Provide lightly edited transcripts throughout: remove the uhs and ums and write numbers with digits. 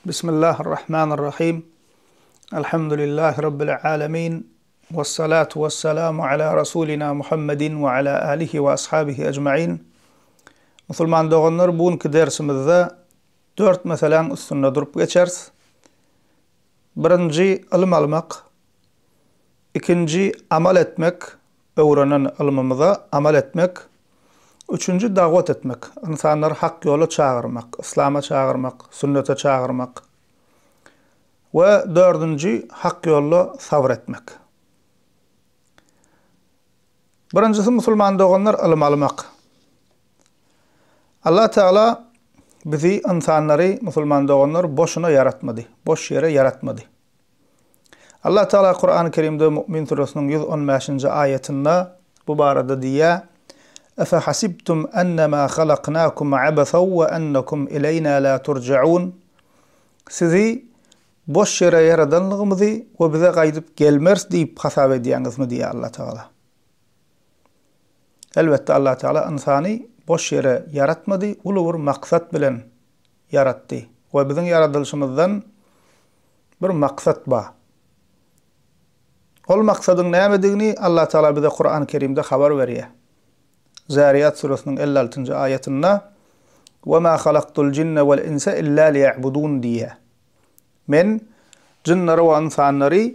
بسم الله الرحمن الرحيم. الحمد لله رب العالمين، والصلاة والسلام على رسولنا محمد وعلى آله وأصحابه أجمعين. Musulman doğanlar bugünkü dersimizde 4 meselen üstünde durup geçeriz. Birinci, ilim almak. İkinci, amal etmek. Öğrenen ilmimize amal etmek. Üçüncü, davet etmek. İnsanları hak yolu çağırmak, İslam'a çağırmak, sünnete çağırmak. Ve dördüncü, hak yolu sabretmek. Birincisi, Musulman doğanlar ilim almak. Allah Teala bizi insanları, Musulman doğanlar boşuna yaratmadı. Boş yere yaratmadı. Allah Teala Kur'an-ı Kerim'de Mü'min Suresi'nin 115. ayetinde bu barada diye اَفَحَسِبْتُمْ اَنَّمَا خَلَقْنَاكُمْ عَبَثًا وَاَنَّكُمْ اِلَيْنَا لَا تُرْجَعُونَ Sizi boş yere yaradanlığımızı ve bize gaydıp gelmez deyip hasap ediyeniz mi diye Allah Teala. Elbette Allah Teala insanı boş yere yaratmadı, ulu bir maksat bilen yarattı. Ve bizim yaratılışımızdan bir maksat var. Ol maksadın neyemediğini Allah Teala bize Kur'an-ı Kerim'de haber veriyor. Zariyat suresinin 56. ayetinde وَمَا خَلَقْتُ الْجِنَّ وَالْاِنْسَ اِلَّا لِيَعْبُدُونَ diye. Men cinleri ve insanları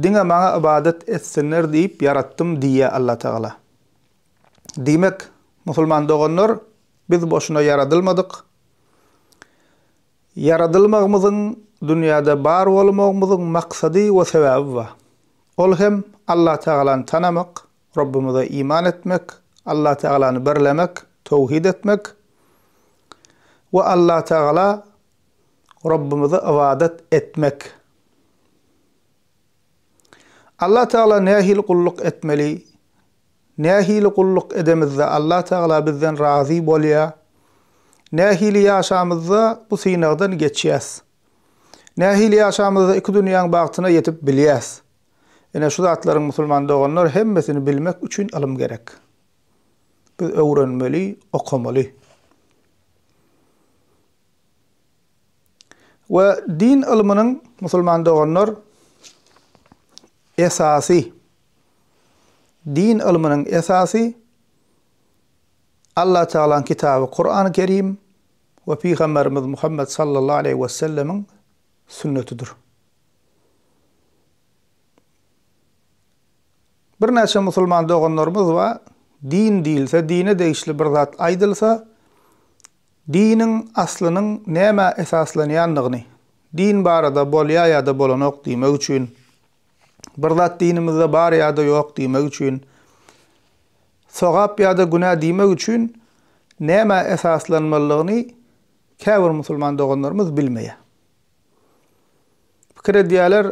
dine bana ibadet etsinler deyip yarattım diye Allah Teala. Demek Musulman doğanlar biz boşuna yaratılmadık. Yaratılmamızın dünyada bar olmamızın maksadı ve sebebi var. Ol hem Allah Teala'nı tanımak, Rabbimize iman etmek, Allah Teala'nı birlemek, tevhid etmek ve Allah Teala Rabbimize ibadet etmek. Allah Teala nehil kulluk etmeli. Nehil kulluk edemizde Allah Teala bizden razı bolya. Nehil yaşamızda bu sinagdan geçeceğiz. Nehil yaşamızda iki dünyanın baktına yetip biliyaz. Yine şu zatların Musulman doğanlar hemmesini bilmek için ilim gerek. Biz öğrenmeli, okumalı. Ve din ilminin Musulman doğanlar esası, din ilminin esası Allah Teala'nın kitabı Kur'an-ı Kerim ve Peygamberimiz Muhammed sallallahu aleyhi ve sellemin sünnetidir. Bir neçe Musulman doğanlarımız var. Din değilse, dine değişli bir zat aydılsa, dinin aslının neme esaslanyanlığını, din barada bolya ya da bolanok demek için, bir zat dinimizde bar ya da yok demek için, sogap ya da günah demek için, neme esaslanmalığını kâvir Musulman doğanlarımız bilmeye. Fikir ediyorlar,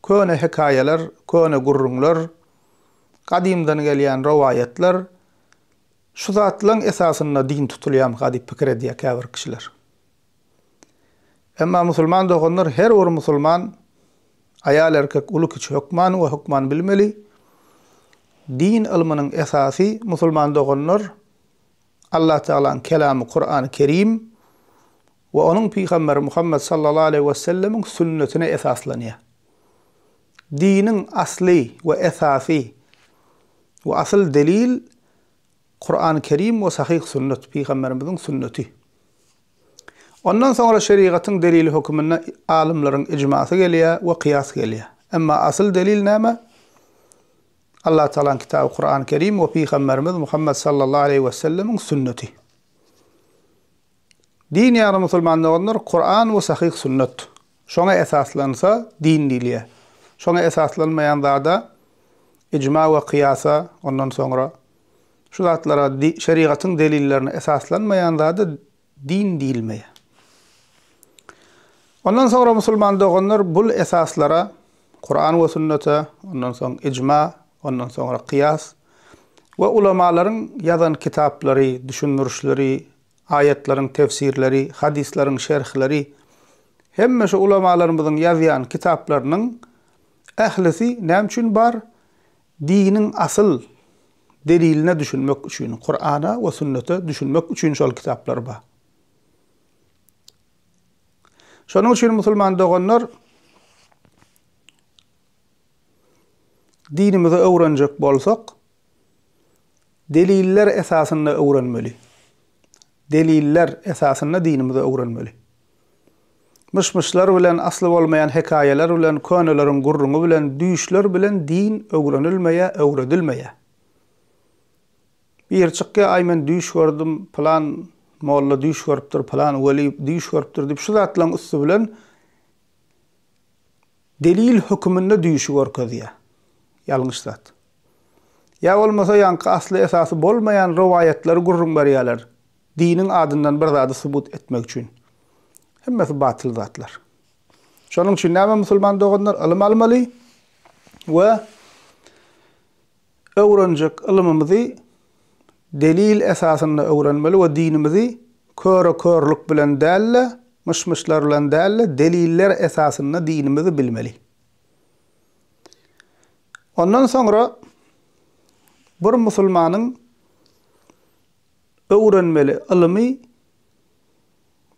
köne hikayeler, köne gurrunlar, kadimden gelen rivayetler, şu zatların esasında din tutuluyam kadip fikir ediyor kâvir kişiler. Ama Musulman doğanlar her bir Musulman, ayal erkek ulu kiçi hukman ve hukman bilmeli. Din ilminin esası Musulman doğanlar Allah Teala'nın kelamı Kur'an-ı Kerim ve onun Peygamberi Muhammed sallallahu aleyhi ve sellemin sünnetine esaslanıyor. Dinin asli ve esası ve asıl delil Kur'an-ı Kerim ve sahih sünnet, Peygamberimizin sünneti. Ondan sonra şeriatın delili hükmüne alimlerin icması geliyor ve kıyas geliyor. Ama asıl delil neyme? Allah Teala'nın kitabı Kur'an-ı Kerim ve Peygamberimiz Muhammed sallallahu aleyhi ve sellemin sünneti. Din yani Musulmanlar Kur'an ve sahih sünnet. Şuna esaslansa din diliye. Şuna esaslanmayan da icma ve kıyasa ondan sonra şu zatlara şeriatın delillerine esaslanmayan da din değilmeye. Ondan sonra Musulman doğanlar bu esaslara Kur'an ve sünnete, ondan sonra icma, ondan sonra kıyas ve ulemaların yazan kitapları, düşünürüşleri, ayetlerin tefsirleri, hadislerin şerhleri, hem şu ulemalarımızın yazıyan kitaplarının ehlisi ne için var? Dinin asıl deliline düşünmek için, Kur'an'a ve sünnete düşünmek için şol kitaplar var. Şonuň üçin musulman doganlar dinimizi öwrenjek bolsak deliller esasında öwrenmeli. Deliller esasında dinimizi öwrenmeli. Mışmışlar bilen asly bolmayan hekayeler bilen könelerin gurruňy bilen düýüşler bilen din öwrenilmeýe, öwredilmeýe. Bir çykka ay men düýüş gördüm, plan molla düýüş görüpdir, plan weli düýüş görüpdir diýip şu zatlaryň üstü bilen delil hükmünde düýüşi görkezýär. Ýalňyş zat. Ya bolmasa ýanky asly esasy bolmayan rowayetleri gurrun berýärler. Diniň adyndan bir zady subut etmek üçin. Hemmesi batyl zatlar. Şonuň üçin näme musulman doganlar ilim almaly we öwrenjek ilmimizi delil esasında öwrenmeli we dinimizi körlük bilen dälle, mışmışlar bilen dälle, deliller esasında dinimizi bilmeli. Ondan sonra bir musulmanyň öwrenmeli ilmi,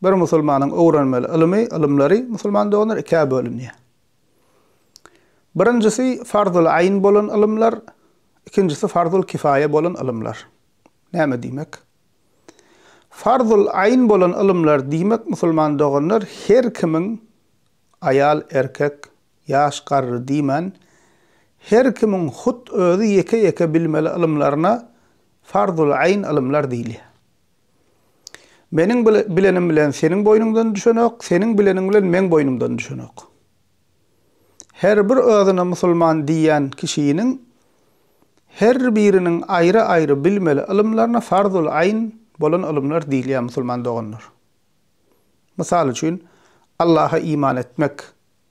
bir musulmanyň öwrenmeli ilmi, ilimleri musulman doganlar ikiye bölünýär. Birincisi farzul ayn bolan ilimler, ikincisi farzul kifaye bolan ilimler. Näme diýmek? Farzul ayn bolan ilimler diýmek musulman doganlar her kimiň ayal, erkek, ýaş, garry diýmen her kimiň hut özü ýeke bilmeli ilimlerine farzul ayn ilimler diýilýär. Meniň bilenim bilen seniň boýnundan düşenok, seniň bilenim bilen men boýnumdan düşenok. Her bir özüne musulman diýen kişiniň her biriniň aýry-aýry bilmeli ilimlerine farzul ayn bolan ilimler diýilýär musulman doganlar. Misal üçin Allah'a iman etmek,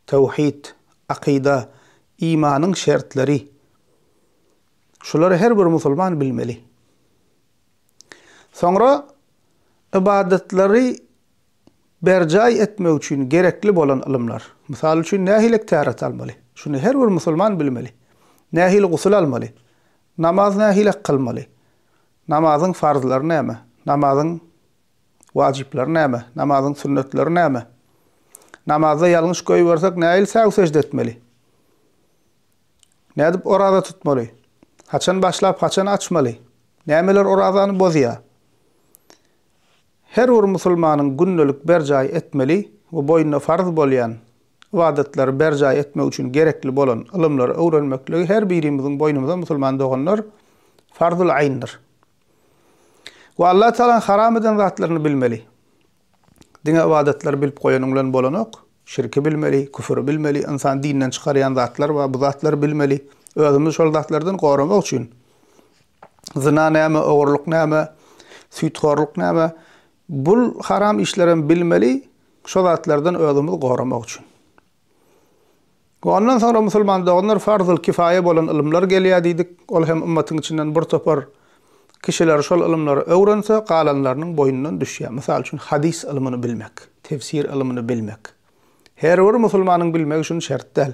tawhid, akida, imanyň şertleri. Şolary her bir musulman bilmeli. Sonra ibadetleri berjay etmek üçin gerekli bolan ilimler. Misal üçin nähilek täret almaly. Şunu her bir musulman bilmeli. Nähil gusul almaly. Namaz nähilek kılmaly. Namazyň farzlary näme? Namazyň wajipleri näme? Namazyň sünnetleri näme? Namazda ýalňyş goýbersak nähil säw secde etmeli? Nädip orada tutmaly? Haçan başlap haçan açmaly? Nämeler orazany bozýar? Her bir musulmanyň günnelik berjay etmeli we boýuna farz bolýan ibadetleri berjay etmek üçin gerekli bolan ilimleri öwrenmekligi her birimiziň boýnumyza musulman doganlar farzul aýndyr. Ve Allah Teala haram eden zatlaryny bilmeli. Dine ibadetleri bilip goýanyň bilen bolanok, şirki bilmeli, küfürü bilmeli, insan dinden çykarýan zatlar we bu zatlary bilmeli. Özümiz şol zatlardan goramak üçin. Zina näme, ogurlyk näme, süýtgorlyk näme, bul haram işlerini bilmeli, şol zatlardan özümiz goramak üçin. Ondan sonra musulman doganlar farzul kifaye bolan ilimler gelýär diýdik. Ol hem ümmetin içinden bir topar kişiler şol ilimleri öwrense galanlarynyň boýundan düşýär. Misal üçin hadis ilmini bilmek, tefsir ilmini bilmek. Her bir musulmanyň bilmegi üçin şert däl.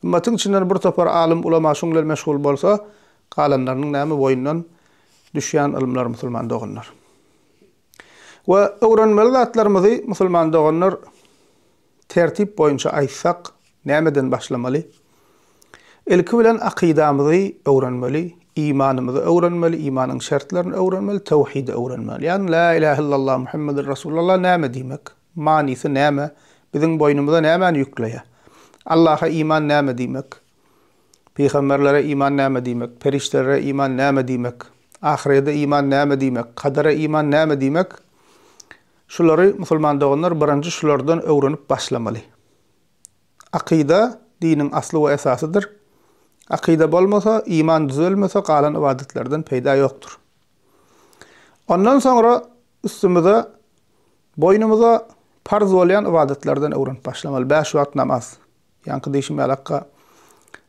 Ümmetin içinden bir topar alim ulama şoňlar meşgul bolsa, galanlarynyň näme boýundan düşýän ilimler musulman doganlar. We öwrenmeli zatlarymyzy musulman doganlar tertip boýunça aýtsak nämeden başlamaly? Ilki bilen akidamyzy öwrenmeli, imanymyzy öwrenmeli, imanyň şertlerini öwrenmeli, tawhid öwrenmeli. Yani la ilahe illallah Muhammedur Rasulullah näme diýmek? Manysy näme? Biziň boýnumyza näme ýükleýär? Allah'a iman näme diýmek? Peýgamberlere iman näme diýmek? Periştelere iman näme diýmek? Ahirete iman näme diýmek? Kadara iman näme diýmek? Şulary musulman doganlar birinji şulardan öwrenip başlamaly. Akida diniň asly we esasydyr. Akida bolmasa, iman düzelmese galan ibadetlerden peýda ýokdur. Ondan sonra üstümize, boýnumuza farz bolýan ibadetlerden öwrenip başlamaly. 5 wagt namaz. Ýanky diýişim ýalakka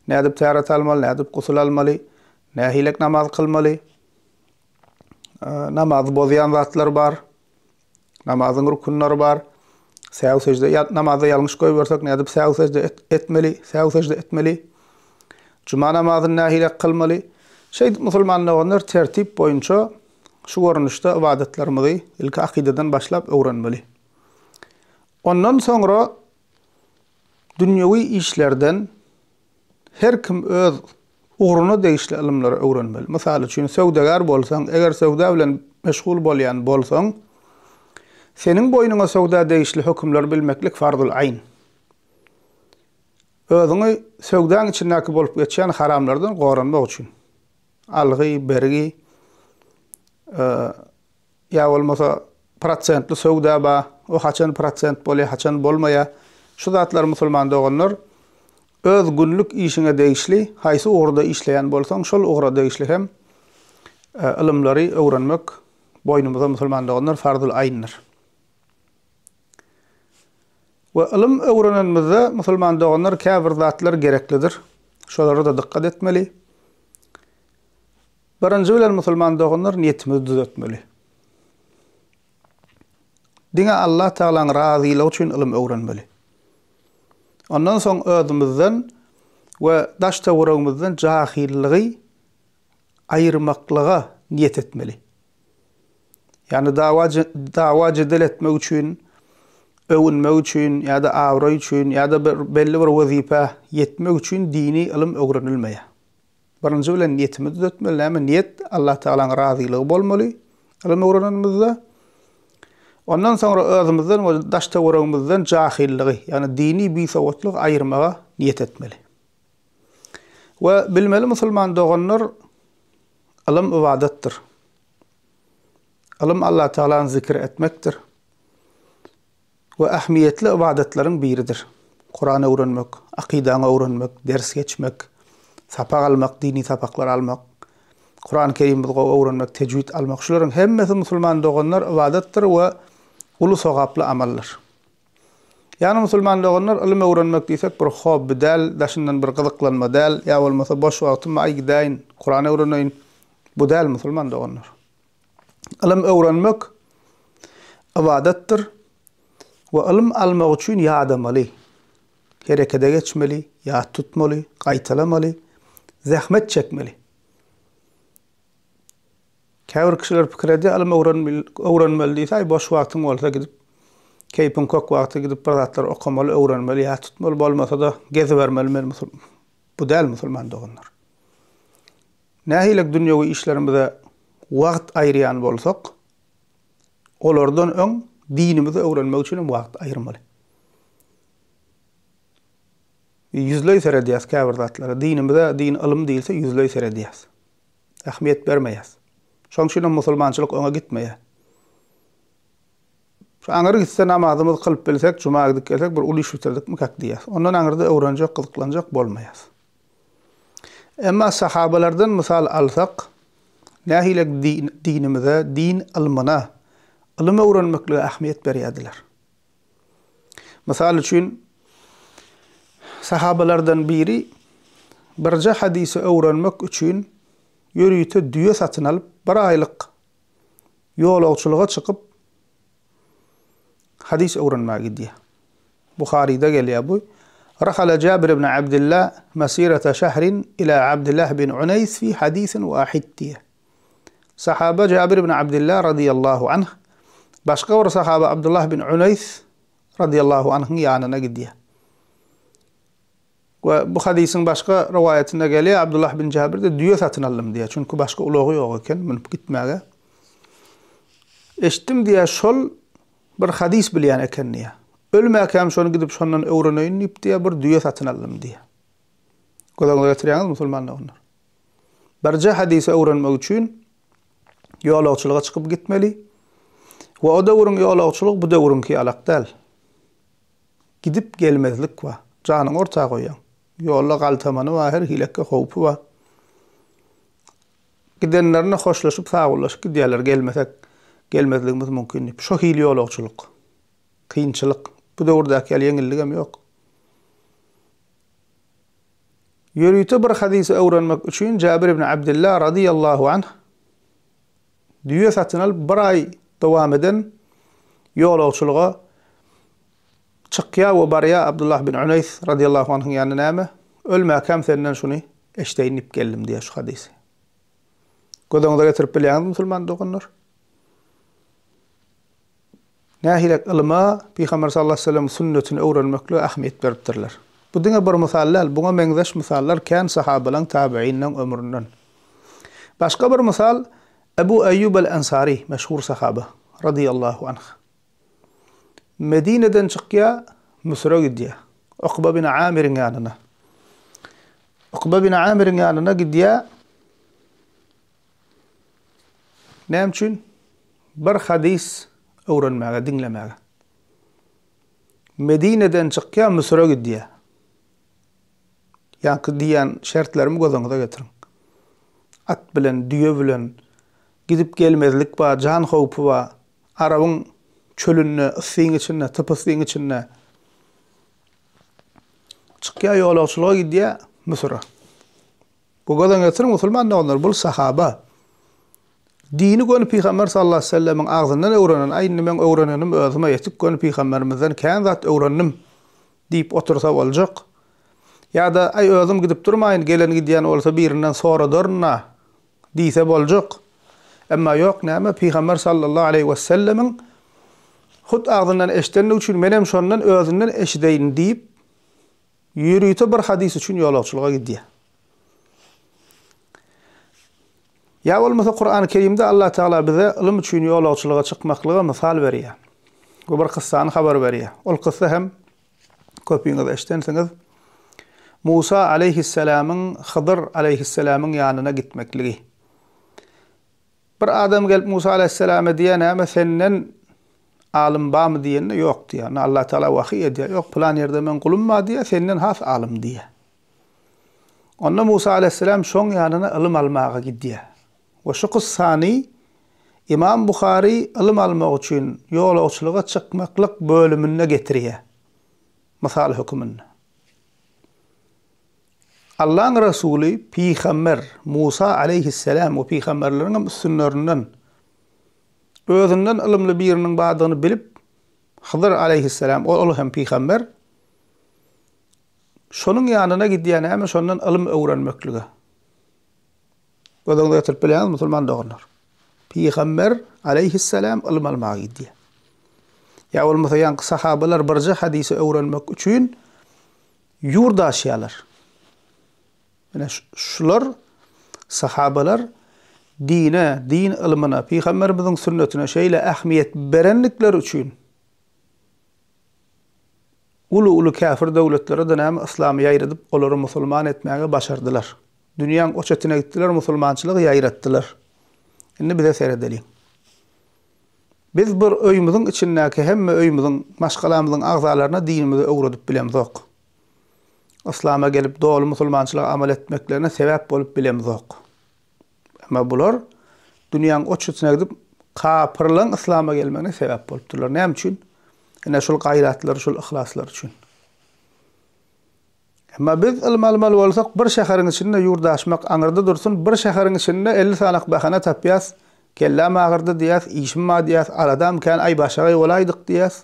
nädip täret almaly, nädip gusul almaly, nähilek namaz kılmaly. Namaz bozýan zatlar bar. Namazyň rukunlary bar. Säw secde namazda ýalňyş goýbersak nädip säw secde etmeli, säw secde etmeli. Cuma namazyny nähilek kılmaly. Musulmanlar tertip boýunça şu görnüşde ibadetlerimizi ilki akideden başlap öwrenmeli. Ondan sonra dünyevi işlerden her kim öz uğruna değişli ilimleri öğrenmeli. Misal üçün sövdegar bolsaň, eger sövda bilen meşgul bolýan bolsaň, senin boynuna sövda değişli hükümler bilmeklik farzyl ayn. Özüňi sövdaň içindäki bolup geçýän haramlardan goranmak üçin. Algy, bergi, ya bolmasa prosentli sövda ba, o haçan prosent bolýa, haçan bolmaýa, şu zatlar musulman doganlar öz günlük işine değişli, haýsy uğrda işleýän bolsaň, şol uğra değişli hem ilimleri öwrenmek boynumuza musulman doganlar farzyl aýndyr. Ve ilim öwrenenmizde musulman doganlar käbir zatlar gereklidir. Şolara da dikkat etmeli. Birinji bilen musulman doganlar niyetimizi düzeltmeli. Diňe Allah Taalaň razylygy üçin ilim öwrenmeli. Ondan soň özümizden we daş tawragymyzdan jahilligi aýyrmaklyga niyet etmeli. Yani dawa jedel etmek üçin, öwünmek üçin, ýa-da awra üçin, ýa-da belli bir wazipa yetmek üçin dini ilim öwrenilmeýär. Birinji bilen niyetimizi düzeltmeli. Näme niyet? Allah Taalaň razylygy bolmaly. Ilim öwrenenmizde. Ondan sonra özümizden we daş tawragymyzdan jahilligi, yani dini bisawatlyk aýyrmaga niyet etmeli. Ve bilmeli musulman doganlar ilim ibadetdir. Ilim Allah Taalaň zikir etmekdir. Ve ahmiyetli ibadetleriň biridir. Kur'an öwrenmek, akidany öwrenmek, ders geçmek, sapak almak, dini sapaklar almak, Kur'an-ı Kerim öwrenmek, tecvid almak, şolaryň hemmesi musulman doganlar ibadetdir we uly sogaply amallar. Yani musulman doganlar ilim öwrenmek diýsek bir hob bidal, daşyndan bir gyzyklanma däl, ýa bolmasa boş wagtyma aý gideýin, Kur'an öwreneýin. Bu däl musulman doganlar. Ilim öwrenmek ibadetdir. Ve ilim almak üçin ýadamaly, herekede geçmeli, ýad tutmaly, gaýtalamaly, zähmet çekmeli. Käbir kişiler pikir edýär, ilim öwrenmeli diýse, boş wagtyň bolsa gidip, keypin kok wagty gidip bir zatlar okamaly, öwrenmeli, ýad tutmaly, bolmasa da gezi bermeli. Bu däl musulman doganlar. Nähilek dünýäwi işlerimizde wagt aýryan bolsak, olardan öň dinimizi öwrenmek üçin wagt aýyrmaly. Yüzlöý seredýäs käbir zatlara. Dinimize din ilim diýilse yüzlöý seredýäs. Ähmiýet bermeýäs. Şoň üçin musulmançylyk öňe gitmeýär. Şu aňyry gitse namazymyzy kılıp bilsek, jumağa gidip gelsek bir uly iş bitirdik kak diýäs. Ondan aňyrda öwrenjek, gyzyklanjak bolmaýas. Emma sahabalardan misal alsak, nähilek dinimize, din ilmina, ilim öwrenmekle ähmiýet berýärdiler. Misal üçin sahabalardan biri birje hadisi öwrenmek üçin ýörüýte düýe satyn alyp bir aýlyk ýolagçylyga çykyp hadis öwrenmäge gidýär. Buhari'de gelýär bu. Rahala Jabir ibn Abdullah masirata şehrin ila Abdullah bin Unays fi hadisin wahid diýär. Sahaba Jabir ibn Abdullah radiyallahu anh başga bir sahaba Abdullah bin Unays radiyallahu anh'ın ýanyna gidýär. Ve bu hadisin başka rivayetinde gelýär, Abdullah bin Jabir de düýe satyn aldym diýär. Çünki başka ulagy ýok eken, minip gitmäge. Eşitdim diýär, şol bir hadis bilýän eken diýär. Ölmäkem şonu gidip şondan öwreneýin diýär, bir düýe satyn aldym diýär. Godaňyza getirýäňiz musulmanlar. Birje hadisi öwrenmek üçin ýolagçylyga çykyp gitmeli. Ve o döwrüň ýolagçylyk bu döwrünki alak däl. Gidip gelmezlik wa, janyň orta goýan. Ýolda galtamany wa, her hilekke howpy wa. Gidenlerine hoşlaşyp saglyşyp gidýärler, gelmezligimiz mümkin. Şo hili ýolagçylyk, kynçylyk, bu döwürdäki ýeňilligem ýok. Ýörüýte bir hadisi öwrenmek üçin Jabir ibn Abdullah radiyallahu anh düýe satyn alyp bir aý dowam eden ýolagçylyga çykýa we barýa Abdullah bin Unays radiyallahu anh'ın ýanyna näme? Ölmäkem senden şunu eşdeýinip geldim diýär şu hadisi. Godaňyza getirip bilýäňiz musulman doganlar. Nähilek ilma Peygamber sallallahu aleyhi ve sellem sünnetini öwrenmekle ahmiyet beripdirler. Bu diňe bir misallar, buňa meňzeş misallar kän sahabalar tabiinden ömründen. Başga bir misal Ebu Eyyub el-Ensari, meşhur sahaba radiyallahu anh. Medine'den çykýa Mısır'a gidýär. Uqba bin Amir'in ýanyna. Uqba bin Amir'in ýanyna gidýär. Näme üçin? Bir hadis öwrenmäge, dinlemäge. Medine'den çykýa Mısır'a gidýär. Ýa-ki diýen şertlerimi gözeňize getiriň. At bilen, düýe bilen gidip gelmezlik bar, can howpy bar. Arabyň çölünde, yssyň içinde, typysyň içinde. Çykýa ýolagçylyga gidýär Mısır'a. Bu gözeňe getiriň musulman dağlar, bu sahaba. Dini gönü Peygamber sallallahu aleyhi ve sellem'in ağzından öwrenen, aýyny men öwrenenim özüme ýetip gönü Peygamberimizden kän zat öwrendim diýip otursa boljak. Ýa-da ay özüm gidip durmaýyn, gelen gidýän bolsa birinden sonra durna diýse boljak. Emma ýok, näme Peygamber sallallahu aleyhi ve sellem'in hut ağzından eşitdenlik üçin menem şondan özünden eşideýin diýip ýürüýte bir hadis üçin ýolagçylyga gidýär. Ya olmasa Kur'an-ı Kerim'de Allah Teala bize ilim üçin ýolagçylyga çykmaklyga misal berýär. Bu bir kıssany habar berýär. Ol kıssa hem köpüňiz eşitdensiňiz Musa aleyhisselam'ın Hıdır aleyhisselam'ın ýanyna gitmekligi. Bir adam gelip Musa aleyhisselam'a diýär, "Näme senden alim barmy?" diýende, "Ýok" diýär. Allah Teala wahy edýär, "Ýok, plan ýerde men gulumma" diýär, "Senden has alim" diýär. Onda Musa aleyhisselam şoň ýanyna ilim almaga gidýär. Ve şu kıssany İmam Buhari ilim almak üçin ýolagçylyga çykmaklyk bölümine getirýär. Misal hükmünde. Allah'ın Resulü Peygamber Musa aleyhisselam ve peygamberleriň üstünlerinden özünden ilimli biriniň badygyny bilip Hıdır aleyhisselam ol hem peygamber şonuň ýanyna gidýän hem şondan ilim öwrenmekligi. Gözeňde ýetirip bilen musulman doglar. Peygamber aleyhisselam ilim almaga gidýär. Ya bolmasa ýa-ki sahabalar birje hadisi öwrenmek üçin ýurdaşýarlar. Mine şular sahabalar dine, din ilmine, Peygamberimiziň sünnetine şeýle ähmiýet berenlikleri üçin ulu kafir döwletlere de näme islamy ýaýradyp olary musulman etmäge başardylar. Dünýäň o çetine gitdiler, musulmançylygy ýaýratdylar. Indi bize seredeliň. Biz bir öýümüziň içindäki hemme öýümüziň, maşgalamyzyň agzalaryna dinimizi öwredip bilemzok. İslam'a gelip doğru musulmançılığa amal etmeklerine sebep bolup bilemzok. Ama bular dünyanın o çetine gidip kapırlan İslam'a gelmekine sebep bolupdurlar. Näme üçin? Ene şol gayratlar, şol ihlaslar üçin. Ama biz ilim almaly bolsak bir şäheriň içinde ýurdaşmak aňyrda dursun, bir şäheriň içinde 50 sanalyk bahana tapýas, kelläm agyrdy diýäs, işim ma diýäs, aradam kan ay başagy bolaydyk diýäs.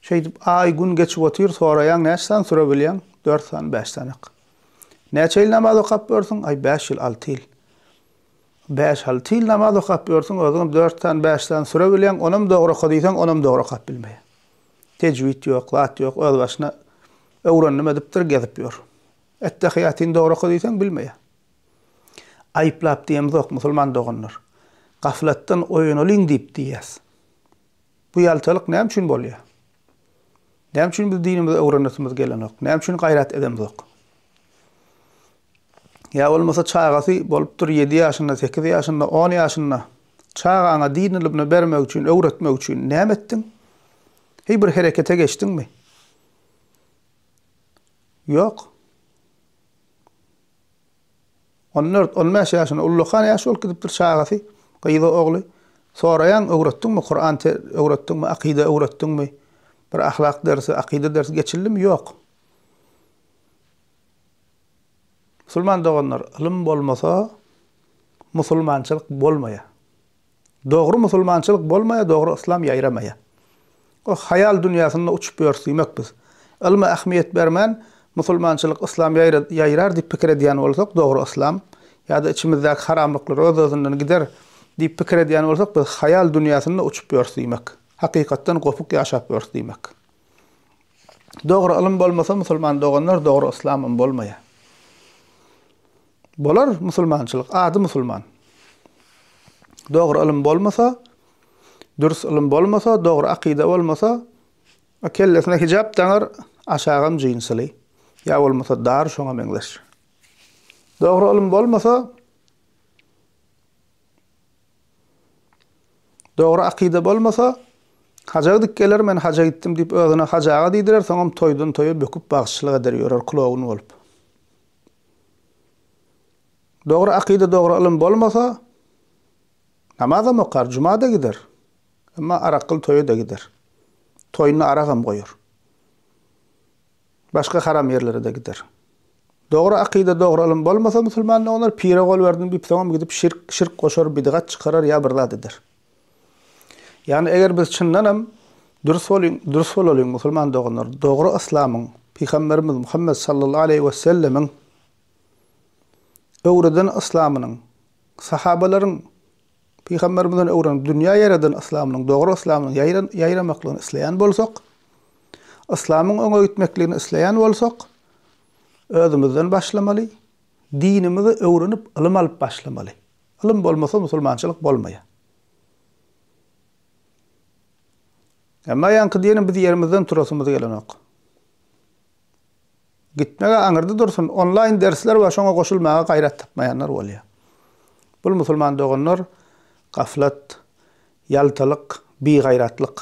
Şeýdip ay gün geçip otyr, soraýan näçe süre bilýän? 4 san 5 sanyk. Näçe ýyl namaz okap bersin? Ay 5 ýyl 6 ýyl. 5-6 ýyl namaz okap bersin, özüň 4 san 5 san süre bilýän, onam dogry okadýsan, onam dogry okap bilmeýär. Tejwid ýok, lat ýok, öz başyna öwrendim edipdir, gezip ýör. Ettehiýatyny dogry okadýsan bilmeýär. Aýplap diýemzok musulman doganlar. Gaflatdan oýun olyň diýip diýýäs. Bu ýaltalyk näme üçin bolýar? Näme üçin biz dinimizi öwrenetimiz gelenok? Näme üçin gaýrat edemzok? Ya bolmasa çagasy bolupdyr 7 ýaşynda, 8 ýaşynda, 10 ýaşynda. Çagaňa din ilimini bermek üçin, öwretmek üçin näme etdiň? Hey bir herekete geçdiňmi? Ýok. 14-15 ýaşynda ullukan ýaşy ol gidipdir çagasy, gyýda ogly. Soraýan öwretdiňmi? Kur'an öwretdiňmi? Aqida öwretdiňmi? Bir ahlak dersi, akide dersi geçildimi? Yok. Musulman doganlar, ilim bolmasa musulmançylyk bolmaýar. Dogry musulmançylyk bolmaýar, dogry islam ýaýramaýar. O hayal dünýäsinde uçup ýörsimek biz. Ilme ähmiýet bermän, musulmançylyk islam ýaýrar diýip pikir edýän bolsak, dogry islam ýa-da içimizdäki haramlyklar öz-özünden gider diýip pikir edýän bolsak, biz hayal dünýäsinde uçup ýörsimek. hakikatten gopuk yaşap bört demek. Doğru ilim bolmasa musulman doğanlar doğru İslam'ın bolmaya. Bolar musulmançılık, adı musulman. Doğru ilim bolmasa, dürüst ilim bolmasa, doğru akide olmasa, kellesine hicap tanır aşağım cinsili. Ya olmasa dar şoňa meňleş. Doğru ilim bolmasa, doğru akide bolmasa, haja dikkeler men haja gittim dip özüne hajaga diýdiler, soňam toýdan toýa böküp bagşçylyk eder ýörer kulawun bolup. Doğru akide, doğru ilim bolmasa, namaza mokar, cumada gider. Ama arakıl toyu da gider. Toyunu aragam koyur. Başka haram yerlere de gider. Doğru akide, doğru ilim bolmasa musulmanlar onlar pire gol verdin bir soňam gidip şirk koşar, bidgat çıkarar ya birlat eder. Yani eger biz çyndanam dürüst bolyň musulman doğanlar, doğru İslamyň, Peygamberimiz Muhammed sallallahu aleyhi ve sellem'in öwreden İslamynyň, sahabalaryň Peygamberimizden öwren dünýä ýaradan İslamynyň, dogry İslamynyň ýaýramaklygyny isleýän bolsak, İslamyň öňe gitmekligini isleýän bolsak, özümizden başlamaly, dinimizi öwrenip ilim alyp başlamaly. Ilim bolmasa musulmançylyk bolmaýar. Emma ýanky diýenim biz ýerimizden turasymyz gelenok. Gitmege aňyrda dursun, online dersler we şoňa goşulmaga gaýrat tapmaýanlar bolýar. Bul musulman doganlar gaflat, yaltalyk, bigaýratlyk.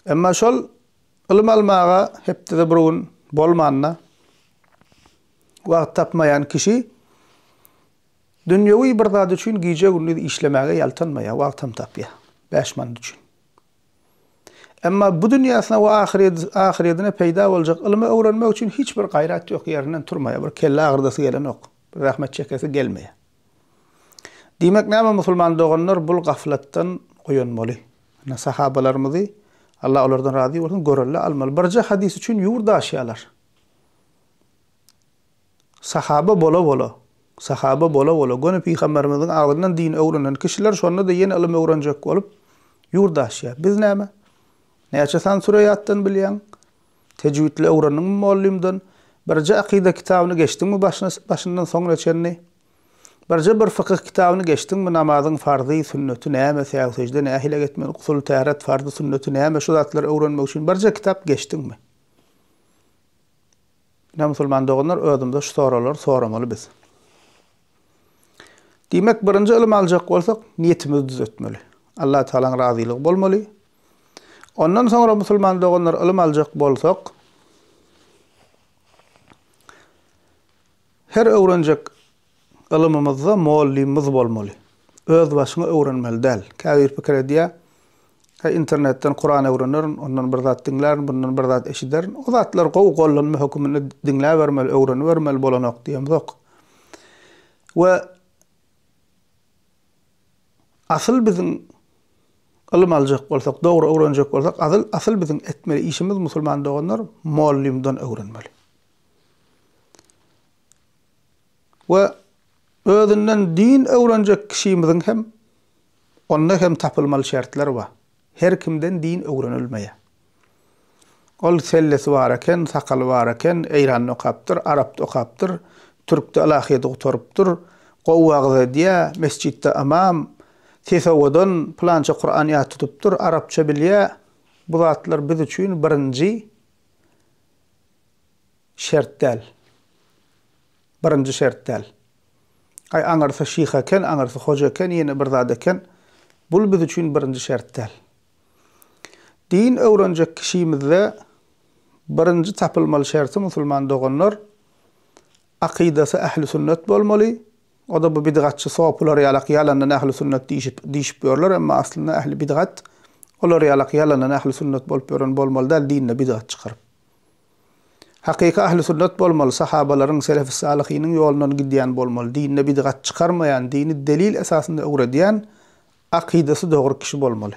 Emma şol ilim almaga hepde bir gün bolmanna wagt tapmaýan kişi dünýäwi bir zat üçin gije günni işlemäge yaltanmaýar, wagtam tapýar. 5 man üçin. Emma bu dünýäsine we ahiretine peýda boljak ilmi öwrenmek üçin hiç bir gaýrat ýok, ýerinden turmaýar, bir kelle agırdasy gelen ok, bir rahmet çekesi gelmeýär. Demek näme musulman doganlar bul gaflatdan goýanmaly. Sahabalarymyzy Allah olardan razy bolsun görelle almaly. Birje hadis üçin ýurda aşýalar. Sahaba bola gönü Peygamberimiziň agdyndan din öwrenen kişiler şonda da ýene ilim öwrenjek bolup ýurda aşýar. Biz näme? Näçe san sureýatdan bilýän, tejwidli öwreniň muallimden, birje akide kitabyny geçdiňmi başyndan soňra çenni? Birje bir fıkıh kitabyny geçdiňmi namazyň farzy, sünneti näme, secde nähile getmeli, usul taharat farzy, sünneti näme, şu zatlar öwrenmek üçin birje kitap geçdiňmi? Näme musulman doganlar özümde şu soralar soramaly biz. Demek birinji ilim aljak bolsak, niyetimizi düzeltmeli. Allah Taala'nın razylygy bolmaly. Ondan sonra musulman doganlar ilim aljak bolsak, her öwrenjek ilimimizde muallimimiz bolmaly. Öz başyna öwrenmeli däl. Käbir pikir edýär. Internetden Kur'an öwrenir, ondan bir zat dinler, bundan bir zat eşider. O zatlar goýulanma hökmüni dinläp bermeli, öwrenip bolanok diýem yok. Ve asıl bizim ilim aljak bolsak, dogry öwrenjek bolsak, asıl bizim etmeli işimiz musulman doganlar muallimden öwrenmeli. Ve özünden din öwrenjek kişimizin hem onda hem tapylmaly şertler bar. Her kimden din öwrenilmeýär. Ol sellesi bareken, sakal bareken, eýranly okapdyr, arapdy okapdyr, türkde alahydy oturupdyr, gowwagda diýä, mesjitde amam, tesawadan plança Kur'an ýat tutupdyr, arapça bilýär. Bu zatlar biz üçin birinji şert däl. Birinji şert däl. Ay aňarsa şyh eken, aňarsa hoja eken, ýene bir zat eken, bul biz üçin birinji şert däl. Din öwrenjek kişimizde birinji tapylmaly şerti musulman doganlar akidasy ähli sünnet bolmaly. O da bu bidgatçy sopular ýalak ýalandan ähli sünnet diýip ýörler, emma aslynda ähli bidgat olar ýalak ýalandan ähli sünnet bolup ýören bolmaly da dinne bidgat çykaryp. Hakyky ähli sünnet bolmaly, sahabalaryň, selef-i salihiniň ýolundan gidýän bolmaly, dinne bidgat çykarmaýan, dini delil esasynda öwredýän, akidasy dogry kişi bolmaly.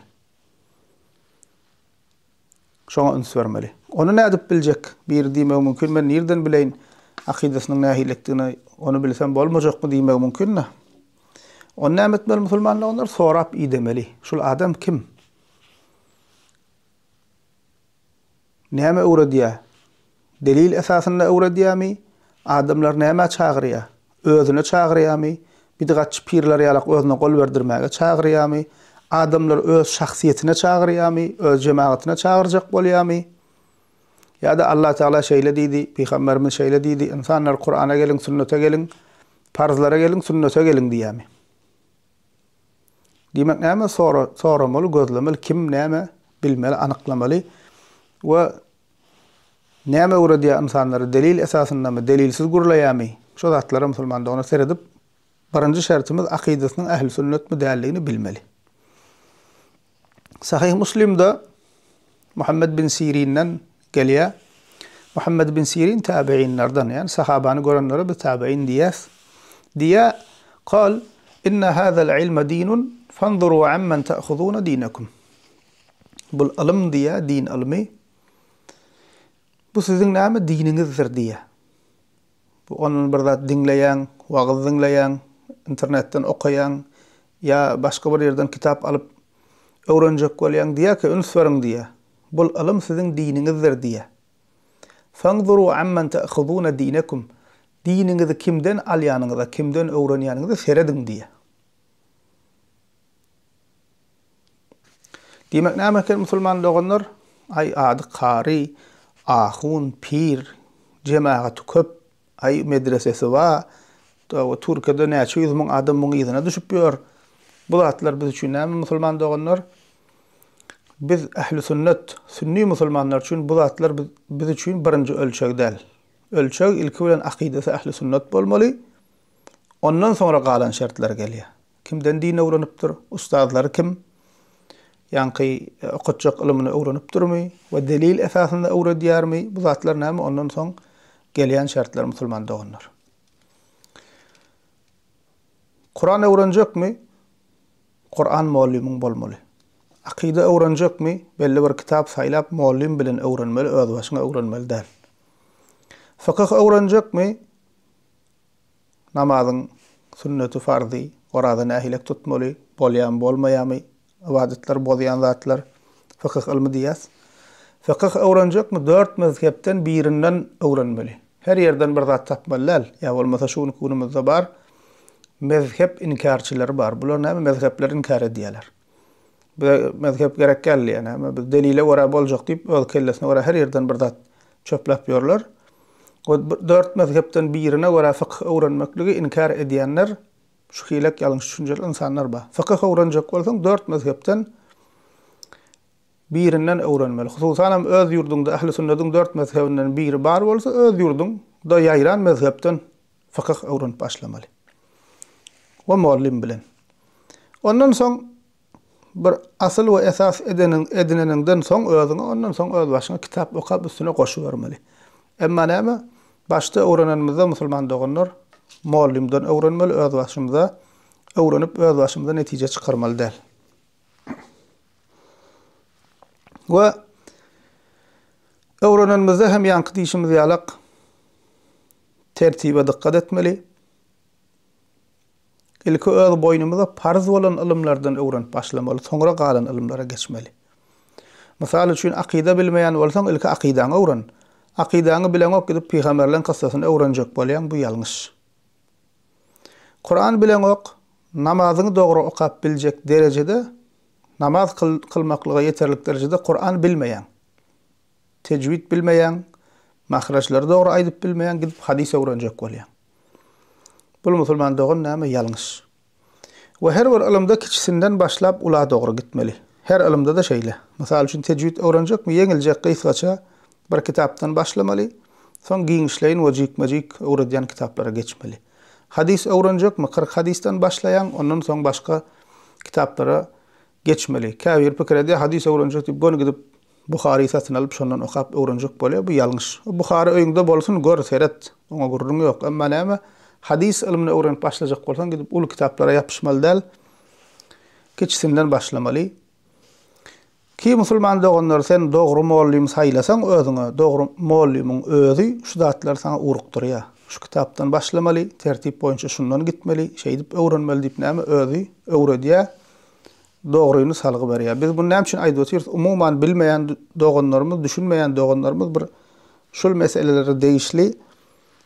Şoňa üns bermeli. Onu nädip biljek? Bir diýmek mümkin, men nerden bileýin akidasynyň nähilikdigini, onu bilsem bolmajakmy diýmek mümkin. On nämetmeli musulmanlar onlar sorap idemeli. Şul adam kim? Näme öwrediýär? Delil esasında öwrediýärmi? Adamlar näme çagyrýar? Özüne çagyrýarmy? Bidgatçy pirler ýalak özüne gol berdirmäge çagyrýarmy? Adamlar öz şahsiýetine çagyrýarmy? Öz jemaatine çagyrjak bolýarmy? Ýa-da Allah Taala şeýle diýdi, Peýgamberimiz şeýle diýdi, insanlar Kur'ana gelin, sünnete gelin, farzlara gelin, sünnete gelin diýärmi? Diýmek näme soramaly, gözlemeli, kim näme bilmeli, anyklamaly we näme öwredýär insanlary delil esasynda delilsiz gurlaýarmy? Şu zatlara musulmanda ona seredip, birinji şertimiz akidasynyň ähli sünnet mi dälligini bilmeli. Sahih Muslim'da Muhammed bin Sirin'den gelýär. Muhammed bin Sirin tabi'inlerden, yani sahabany görenlere bir tabi'in diýäs. Diýä, qal: "Inna hadzal ilma dinun, fanzuru amman ta'khuduna dinakum." Bul ilm diýä, din ilmi. Bu sizin näme dininizdir diýä. Bu onun bir zat dinleýän, wagz dinleýän, internetden okayan ya başka bir yerden kitap alıp öwrenjek bolýan diýä ki üns beriň diýä. Bul ilm sizin dininizdir diýä. Fanzuru amman ta'khuduna dinakum. Dininizi kimden alýanyňyza, kimden öwrenýäniňizi seredin diýä. Demek näme ki musulman doganlar ay ady qari, ahun, pir, cemaat köp, ay medresesi wa Türkiýede näçe ýüz müň adam muň ýyzyna düşüp ýör. Bu zatlar biz üçin näme musulman doganlar? Biz ähli sünnet, sünni musulmanlar üçin bu zatlar biz üçin birinji ölçek däl. Ölçek ilki bilen akidesi ähli sünnet bolmaly. Ondan sonra galan şertler gelýär. Kimden din öwrenipdir? Ustazlary kim? Ýa-ni okutjak ilmini öwrenipdirmi we delil esasynda öwredýärmi? Bu zatlar näme? Ondan soň gelýän şertler musulman doganlar. Kur'an öwrenjekmi? Kur'an muallimiň bolmaly. Akida öwrenjekmi? Belli bir kitap saýlap muallim bilen öwrenmeli, öz başyna öwrenmeli däl. Fiqh öwrenjekmi? Namazyň sünneti farzy, gorada nähilek tutmaly, bolýan bolmaýarmy, ibadetler bolýan zatlar fiqh ilmi diýäs. Fiqh öwrenjekmi? 4 mezhepden birinden öwrenmeli. Her yerden bir zat tapmalylar. Ya bolmasa şunu kunumuzda bar. Mezhep inkarçylar bar. Bular näme mezhepler inkar edýärler. Bu mezhep gerek geldi yani. Ama biz delile wara boljak diýip öz kellesine wara her yerden bir zat çöplep ýörler. O 4 mezhepden birine wara fiqh öwrenmekligi inkar edýänler şu hilek ýalňyş düşünjeli insanlar bar. Fiqh öwrenjek bolsaň 4 mezhepden birinden öwrenmeli. Hususan öz ýurdunda ähli sünnetiň 4 mezhebinden biri bar bolsa, öz ýurdun da ýaýran mezhepden fiqh öwrenip başlamaly. O muallim bilen. Ondan soň bir asıl we esas edineninden soň özüňe, ondan soň öz başyna kitap okap üstüne goşup bermeli. Emma näme? Başta öwrenenmizde musulman doganlar muallimden öwrenmeli, öz başymyza öwrenip öz başymyza netije çykarmaly däl. Ve öwrenenmizde hem ýanky diýişimiz ýalak tertibe dikkat etmeli. İlki öz boynumyza farz bolan ilimlerden öwrenip başlamaly, soňra galan ilimlere geçmeli. Mysal üçin akida bilmeýän bolsaň ilki akidaňy öwren. Akidaňy bilen ok gidip peýgamberlerin kyssasyny öwrenjek bolýan bu ýalňyş. Kur'an bilen ok namazyny dogry okap biljek derejede namaz kılmaklyga yeterlik derejede Kur'an bilmeýän, tejwid bilmeýän, mahrajlary dogry aýdyp bilmeýän gidip hadis öwrenjek bolýan. Bu musulman dogan näme ýalňyş. We her bir ilimde kiçisinden başlap ula dogry gitmeli. Her ilimde de şeýle. Mysal üçin tejwid öwrenjekmi ýeňilje gysgaça bir kitapdan başlamaly, soň giňişleýin we jikmejik öwredýän kitaplara geçmeli. Hadis öwrenjekmi 40 hadisden başlaýan, ondan soň başga kitaplara geçmeli. Käbir pikirde hadis öwrenjek diýip gonu gidip Buhari satyn alyp şondan okap öwrenjek bolýar, bu ýalňyş. Buhari öýüňde bolsun, gör seret, oňa gurrun ýok. Emma näme? Hadis ilmini öwrenip başlajak bolsaň gidip ul kitaplara ýapyşmaly däl. Kiçisinden başlamaly. Ki musulman doganlar sen dogry muallim saýlasaň özüňe dogry muallimiň özü şu zatlar sana urukdurýar. şu kitaptan başlamaly, tertip boýunça şundan gitmeli, şeýdip öwrenmeli diýip näme özü öwredýär. Dogryny salgy berýär. Biz bunu näme üçin aýdyp oturýarys? Umuman bilmeýän doganlarymyz, düşünmeýän doganlarymyz bir şol meselelere değişli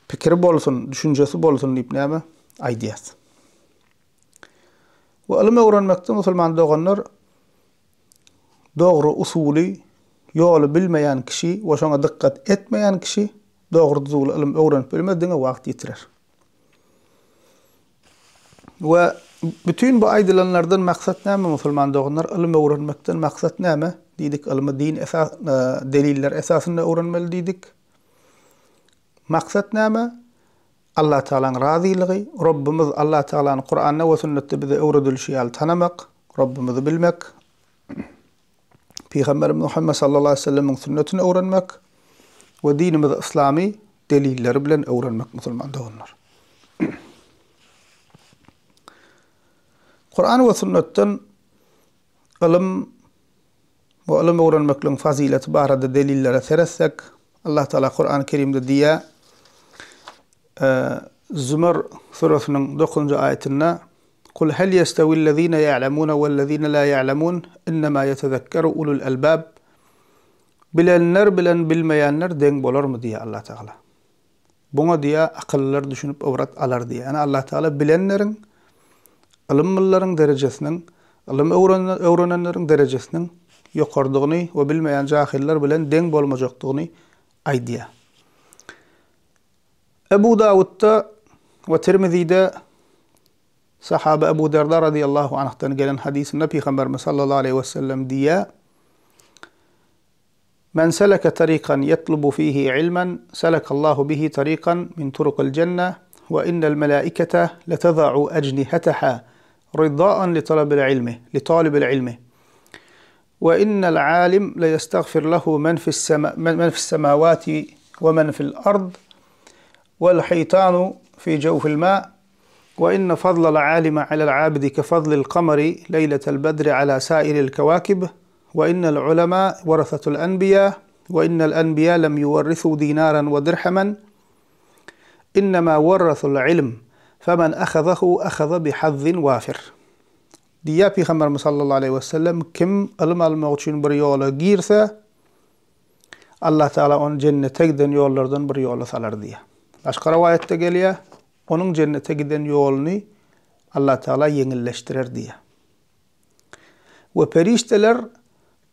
pikir bolsun, düşünjesi bolsun diýip näme aýdýar. Ve ilim öwrenmekde musulman doganlar dogry usuly ýoly bilmeýän kişi we şoňa dikkat etmeýän kişi dogry düzgün ilim öwrenip bilmediňe wagt ýitirer. Ve bütün bu aýdylanlardan maksat näme musulman doganlar? Ilim öwrenmekden maksat näme? Diýdik ilmi din esas deliller esasynda öwrenmeli diýdik. Maksat näme? Allah Taala'nın razyligi, Rabbimiz Allah Taala'nın Kur'an'da we sünnetde bize öwredilişi ýaly tanamak, Rabbimizi bilmek, Peygamberimiz Muhammed sallallahu aleyhi ve sellem'in sünnetini öwrenmek we dinimiz İslami delilleri bilen öwrenmek musulman doganlar. Kur'an we sünnetten ilim ve ilim öwrenmekliň fazileti barada delillere seretsek, Allah Taala Kur'an-ı Kerim'de diýär: Zümer surasının 9. ayetinde "Kul hel yestevillezine ya'lemune vellezine la ya'lemun innema yetezekkeru ulul albab." Bilenler bilen bilmeýänler deň bolarmy diýär Allah Taala. Buna diýär akyllar düşünüp öwret alar diýär. Yani Allah Taala bilenlerin, ilimlilerin derejesinin, ilim öwrenenlerin derejesinin ýokardygyny we bilmeýän jahiller bilen deň bolmajakdygyny aýdýar. Ebu Davud'da ve Tirmizi'de sahaba Ebu Derda radıyallahu anh'tan gelen hadisinde Peygamberimiz sallallahu aleyhi ve sellem diye: "Men seleke tariqan yatlubu fihi ilmen, selekallahu bihi tariqan min turuqil cenne ve innel melaikete leteza'u ecnihataha ridaan li talibil ilmi. Ve innel alim le yestagfir lehu men fis semawati ve men fil ard. والحيتان في جوف الماء وإن فضل العالم على العابد كفضل القمر ليلة البدر على سائر الكواكب وإن العلماء ورثة الأنبياء وإن الأنبياء لم يورثوا دينارا ودرهما إنما ورثوا العلم فمن أخذه أخذ بحظ وافر." diýär Peygamberimiz sallallahu aleyhi ve sellem, kim ilim almak üçin bir ýola girse Allah Taala onu cennete giden ýollardan bir ýola salar diýär. Başka rivayette gelýär, onun cennete giden ýoluny Allah Taala yeňilleşdirer diýär. Ve perişteler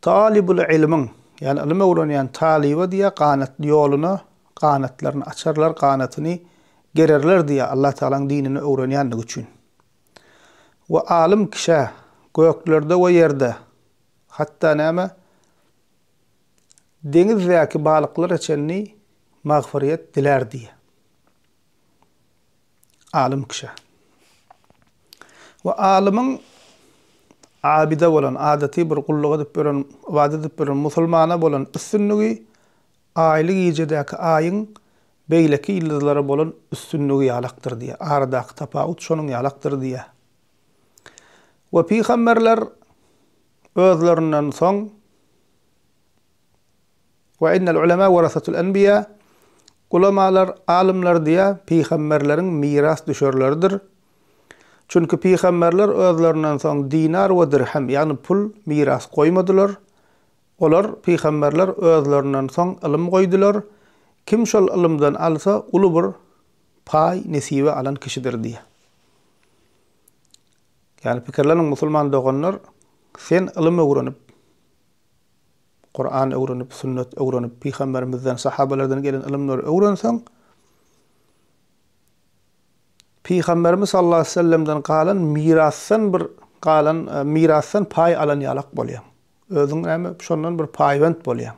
talibul ilmin, yani ilim öwrenýän talibe diýär, kanat ýoluna, kanatlaryny açarlar, kanatyny gererler diýär Allah Taala'nın dinini öwrenýänligi üçin. Ve alim kişi göklerde ve yerde, hatta näme deňizdäki balyklar içenni magfiret diler diýär. Alim kişi. Ve alimin abide bolan, adeti bir kulluğa edip beren, ibadet edip beren musulmana bolan üstünlüğü aylyk ýejedäki aýyň beýleki ýyldızlara bolan üstünlüğü ýalakdyr diýär. Aradaky tapawut şonuň ýalakdyr diýär. Ve peygamberler özlerinden soň ve innel ulema warasatul enbiya, ulamalar, alimler diýär peygamberleriň miras düşerleridir. Çünkü peygamberler özlerinden soň dinar we dirhem, yani pul miras koymadylar. Olar peygamberler özlerinden soň ilim goýdular. Kim şol ilimden alsa uly bir pay nesibe alan kişidir diýär. Yani pikirleriň musulman doganlar, sen ilim öwrenip, Kur'an öwrenip, sünnet öwrenip, peygamberimizden, sahabelerden gelen ilimleri öwrenseň, Peygamberimiz sallallahu aleyhi ve sellem'den galan mirasdan pay alan ýalak bolýan. Özüň näme şondan bir paýwent bolýan.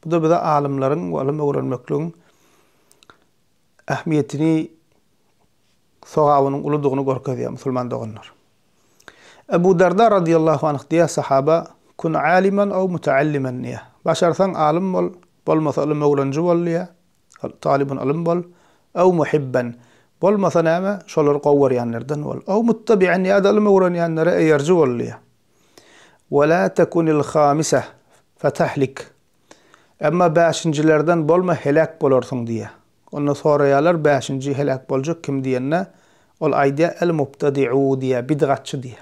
Bu da bize alimleriň we ilim öwrenmekligiň ähmiýetini, sogawynyň uludygyny görkezýär musulman doganlar. Ebu Derda radıyallahu anh diýär sahaba: "Kun aliman aw mutaalliman." diýär. Başarsan alim bol, bolmasa ilim öwrenji bol diýär. Talibun ilim bol, aw muhibban. Bolmasa näme? Şolar gowwarýanlardan bol. Aw muttabi'an ýa-da ilim öwrenýänlere eýerji bol diýär. "Wa la takunil khamisah fatahlik." Emma 5-njilerden bolma helak bolarsyň diýär. Onu sorayalar 5-nji helak boljak kim diýenne ol aýdýa el-mubtadi'u diýe, bidgatçy diýe.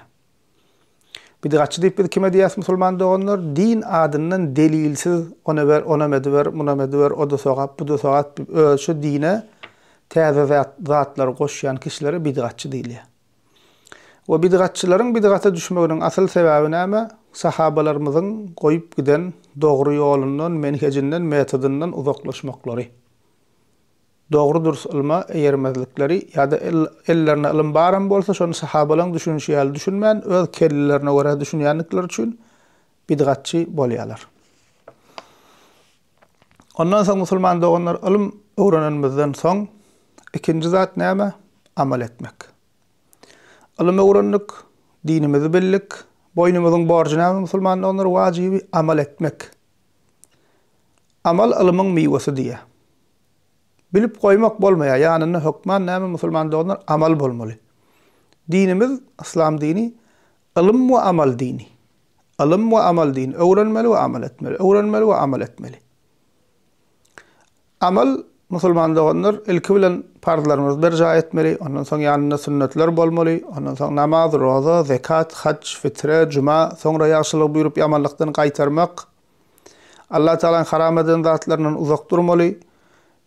Bidgatçy diýip biz kime diýäs musulman doganlar? Din adyndan delilsiz ona medber, buna medber, o da sogap, bu da sogap şu dine täze zatlar goşýan kişilere bidgatçy diýilýär. O bidgatçylaryň bidgata düşmeginiň asl sebebi näme? Sahabalarymyzyň goýup giden dogry ýolundan, menhejinden, metodundan uzaklaşmaklary. Dogry dürüst ilme eýermezlikleri ýa-da ellerine ilim baran bolsa şonu sahabalaryň düşünýäli düşünmän öz kellelerine görä düşünýänlikler üçin bidgatçy bolýarlar. Ondan soň musulman doganlar ilim öwrenenmizden soň ikinji zat näme? Amal etmek. Ilim öwrendik, dinimizi bildik, boynumyzyň borjy näme musulman doganlar? Wajibi amal etmek. Amal ilimiň miwesi diýe. Bilip koymak bolmaya, ýanyny hukman näme musulman doganlar? Amal bolmaly. Dinimiz, İslam dini, ilim we amal dini. Ilim we amal dini. Öwrenmeli we amal etmeli. Öwrenmeli we amal etmeli. Amal, musulman doganlar, ilki bilen farzlarymyzy berja etmeli, ondan soň ýanyna sünnetler bolmaly, ondan soň namaz, roza, zekat, hac, fitre, cuma, soňra ýagşylyk buýurup ýamanlykdan gaýtarmak, Allah Taalaň haram eden zatlaryndan uzak durmaly.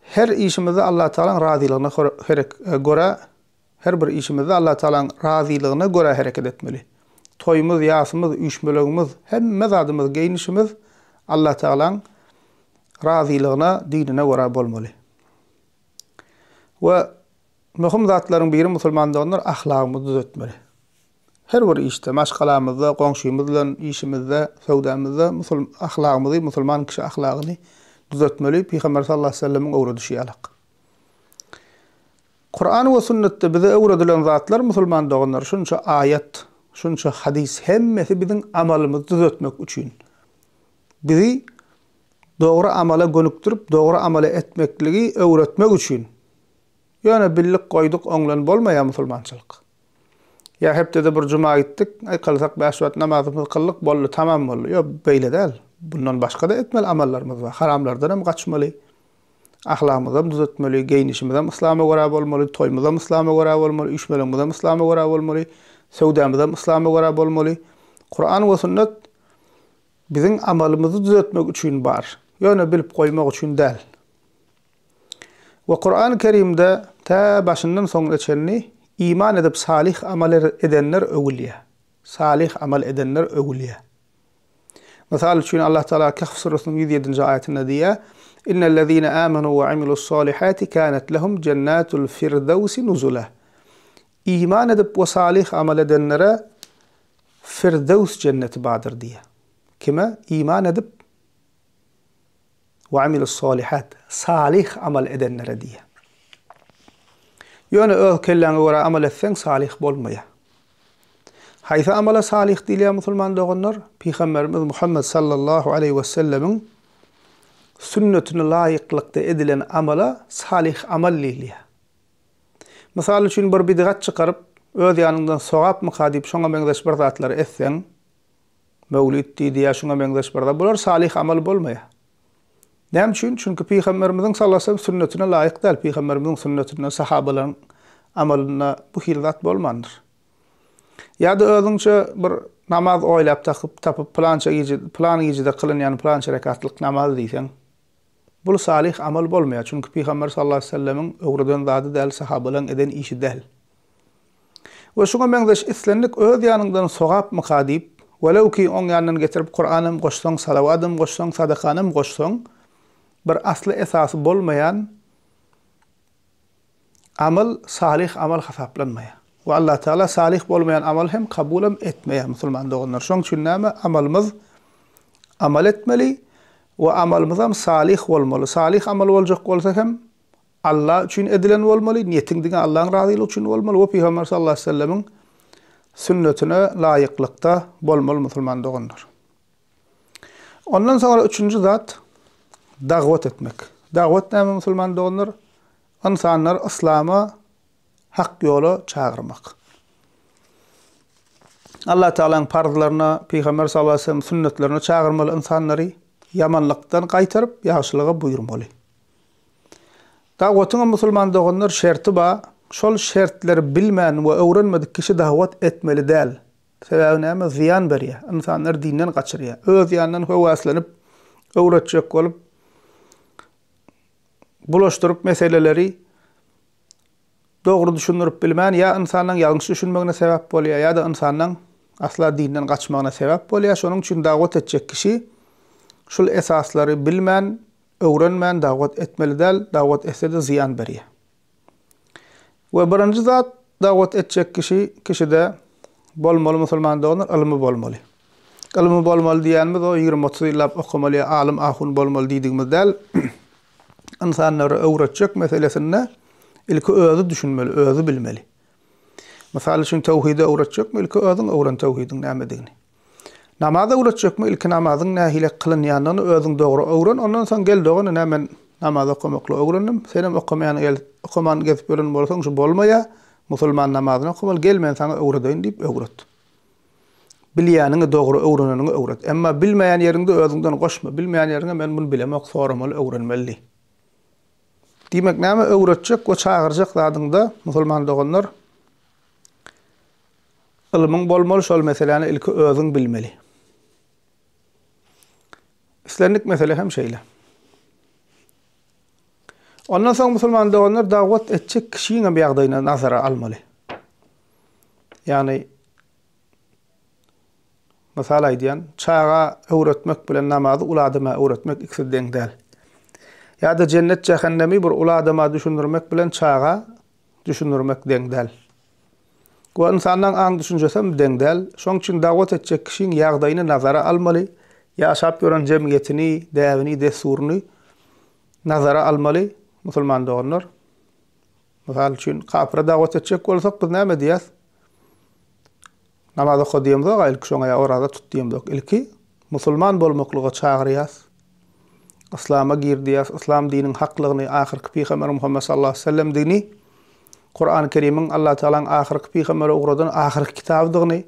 Her işimizde Allah Taalaň razylygyna göre, her bir işimizde Allah Taalaň razylygyna göre hereket etmeli. Toýumuz, ýasymyz, üýşmelegimiz, hemme zadymyz, geýnişimiz Allah Taalaň razylygyna, dinine göre bolmaly. We möhüm zatlaryň biri musulman doganlar ahlagymyzy düzeltmeli. Her bir işte, maşgalamyzda, goňşymyz bilen işimizde, söwdamyzda ahlagymyzy, musulman kişi ahlagyny düzeltmeli. Peygamber sallallahu aleyhi ve sellem'in öwredişiýalyk. Kur'an we sünnetde bize öwredilen zatlar musulman doganlar şunça ayet, şunça hadis hemmesi bizim amalymyzy düzeltmek üçin. Bizi dogry amala gönükdirip, dogry amala etmekligi öwretmek üçin. Ýöne billik goýduk, oňlan bolmaýar musulmançylyk. Ya hepde bir cuma gittik, kılsak 5 wagt namazymyzy kıllyk, boldy, tamam boldy. Ýok, beýle däl. Bundan başga da etmeli amallarymyz var. Haramlardan hem kaçmaly. Ahlakymyzy hem düzeltmeli, geýnişimiz hem İslama göre bolmaly, toýmyz hem İslama göre bolmaly, üýşmelegimiz hem İslama göre bolmaly, söwdämiz hem İslama göre bolmaly. Kur'an we sünnet biziň amalymyzy düzeltmek üçin bar. Ýöne bilip goýmak üçin däl. Ve Kur'an-ı Kerim'de ta başından soňra geçenni iman edip salih amal edenler öwülýär. Salih amal edenler öwülýär. Mesela çünkü Allah Teala Kehf suresinin 107. ayetinde diye İnnellezîne âmenû ve amilussâlihâti kânet lehum cennetul firdevsi nuzula. İman edip ve salih amel edenlere Firdevs cenneti badır diye. Kime? İman edip ve amilussâlihat, salih amel edenlere diye. Yani öz kelleňe göre amel etsen salih bolmaya. Haysa amala salih diýilýär musulman doganlar, Peygamberimiz Muhammed sallallahu aleyhi ve sellemin sünnetine laýyklykda edilen amala salih amal diýilýär. Misal üçin bir bidgat çykaryp, öz ýanyndan sogap mı diýip şoňa meňzeş bir zatlar etsen, mevlid diýýär şoňa meňzeş bir zat, bular salih amal bolmaýar. Näme üçin? Çünki Peygamberimiziň sallallahu aleyhi ve sellem sünnetine laýyk däl, Peygamberimiziň sünnetine, sahabalaryň amalyna bu hildat bolmandyr. Ya da özüňçe bir namaz oýlap tapyp plança gecede kılınýan plança rekatlyk namaz diýsen, bu salih amal bolmaýar. Çünki Peygamber sallallahu aleyhi ve sellemin öwreden zady däl, sahabalaryň eden işi däl. We şoňa meňzeş islendik öz ýanyndan sogap mı diýip, welew ki oň ýanyndan getirip Kur'anym goşsaň, salawadım goşsaň, sadakanım goşsaň, bir asly esasy bolmayan amal salih amal hasaplanmaýar. Ve Allah Teala salih bolmayan amal hem kabul etmeýär musulman doganlar. Şoň üçin näme? Amalymyz amal etmeli we amalymyz hem salih bolmaly. Salih amal boljak bolsa hem Allah üçin edilen bolmaly, niýetiň diňe Allahyň razylygy üçin bolmaly we Peygamber sallallahu aleyhi ve sellemin sünnetine laýyklykda bolmaly musulman doganlar. Ondan sonra üçüncü zat dagwat etmek. Dagwat näme musulman doganlar? İnsanlar İslama hak ýola çağırmak. Allah Teala'nın farzlaryna, Peygamber sallallahu aleyhi ve sellem sünnetlerine çağırmaly insanları, yamanlykdan gaýtaryp ýagşylyga buýurmaly. Dağwatın musulman doganlar şerti ba, şol şertleri bilmän we öwrenmedik kişi dağwat etmeli däl. Sebäbi näme? Ziýan berýär. İnsanlar dinden gaçyrýar. Öz ýandan höwäslänip öwretjek bolup bulaşdyryp meseleleri dogry düşünürip bilmän ýa insanyň ýalňyş düşünmegine sebäp bolýar ýa-da insanyň asla dinden gaçmagyna sebäp bolýar. Şonuň üçin dağwat etjek kişi şol esaslary bilmän, öwrenmän dağwat etmeli däl, dağwat etse de ziýan berýär. We birinji zat dağwat etjek kişide bolmaly musulman doganlar ilmi bolmaly. Ilmi bolmaly diýänimiz o 20-30 ýyllap okumaly, alim ahun bolmaly diýdigimiz däl. İnsanlary öwretjek meselesinde ilki özü düşünmeli, özü bilmeli. Misal üçin tawhidi öwretjekmi, ilki özüň öwren tawhidiň nämedigini. Namaza öwretjekmi, ilki namazyň nähile kılynýanyny özüň dogry öwren, ondan soň gel dogany nämen namaz okumakly öwrendim. Senem okumayan gel, okuman gezip öwren bolsaň şu bolmaýa, musulman namazyny okumaly, gel men sana öwredeýin diýip öwret. Bilýäniňi dogry öwreneniňi öwret. Emma bilmeýän ýerinde özüňden goşma. Bilmeýän ýerine men bunu bilemek, soramaly, öwrenmeli. Demek näme öwretjek we çagyrjak zadyňda musulman doganlar ilmiň bolmaly, şol meseleni ilki özüň bilmeli. İslendik mesele hem şeýle. Ondan soň musulman doganlar dağwat etjek kişiňe bir ýagdaýyna nazara almaly. Yani mesela aýdýan, çağa öwretmek bilen namazy ul adama öwretmek ikisi deň däl. Ya da cennet cehennemi bir ul adama düşünürmek bilen çağa düşünürmek deň däl. Bu insanyň aň düşünjesi deň däl. Şoň üçin dağwat etjek kişiň ýagdaýyny nazara almaly. Ýaşap ýören jemgyýetini, däwini, desuruny nazara almaly musulman doganlar. Misal üçin kapyra dağwat etjek bolsak biz näme diýäs? Namaz okudyýymyzda ilki şoňa orada tutdyýymyz. İlki musulman bolmaklyga çagyrýas. İslama girdiýäs, İslam dininiň haklygyny, ahyrky Peýgamber Muhammed sallallahu aleyhi ve sellem dini, Kur'an-ı Kerim'in Allah Teala'nın ahyrky Peýgamberi ugradan ahyrky kitabydygyny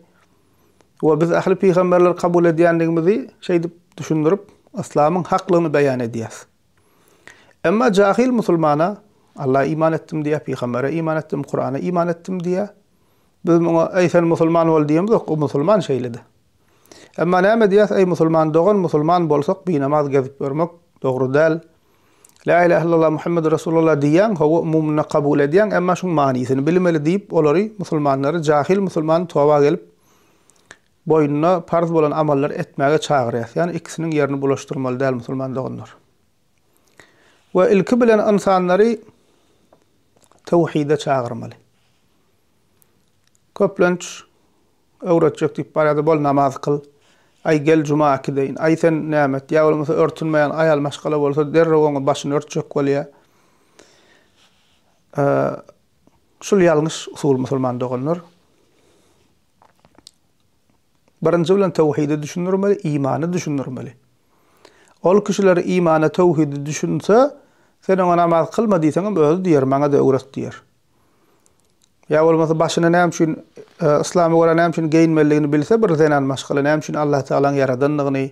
we biz ahli peýgamberler kabul edýändigimizi şeýdip düşündirip İslamyň haklygyny beýan edýäs. Emma jahil musulmana Allah iman etdim diýär, Peýgambere iman etdim, Kur'ana iman etdim diýär. Biz muňa ey sen musulman bol diýemiz, o musulman şeýledi. Emma näme diýäs, ey musulman dogan, musulman bolsak bir namaz gezip görmek dogry däl. La ilahe illallah Muhammed Resulullah diýen, howa umumyna kabul edýän, emma şuň manysyny bilmeli diýip olary musulmanlary jahil musulman towa gelip boynuna farz bolan amallar etmäge çagyrýar. Yani ikisiniň ýerini bulaşdyrmaly däl musulman doganlar. Ve ilki bilen insanlary tawhide çagyrmaly. Köplenç öwretjek diýip barada bol namaz kıl. Ay gel cuma kideyin. Ay sen nämet ýa bolmasa örtünmeýän aýal maşgala bolsa derrew oňa başyny örtjek bolýar. Şol ýalňyş usul musulman doganlar. Birinji bilen tawhidi düşünürmeli, imany düşünürmeli. Ol kişiler imana, tawhidi düşünse, sen ona namaz kılma diýseň özü diýer, maňa da öwret diýer. Ya bolmasa başyna näme üçin İslam'a göre näme üçin geyinmeligini bilse, bir zenan maşgala näme üçin Allah Teala'nın yaradanlygyny,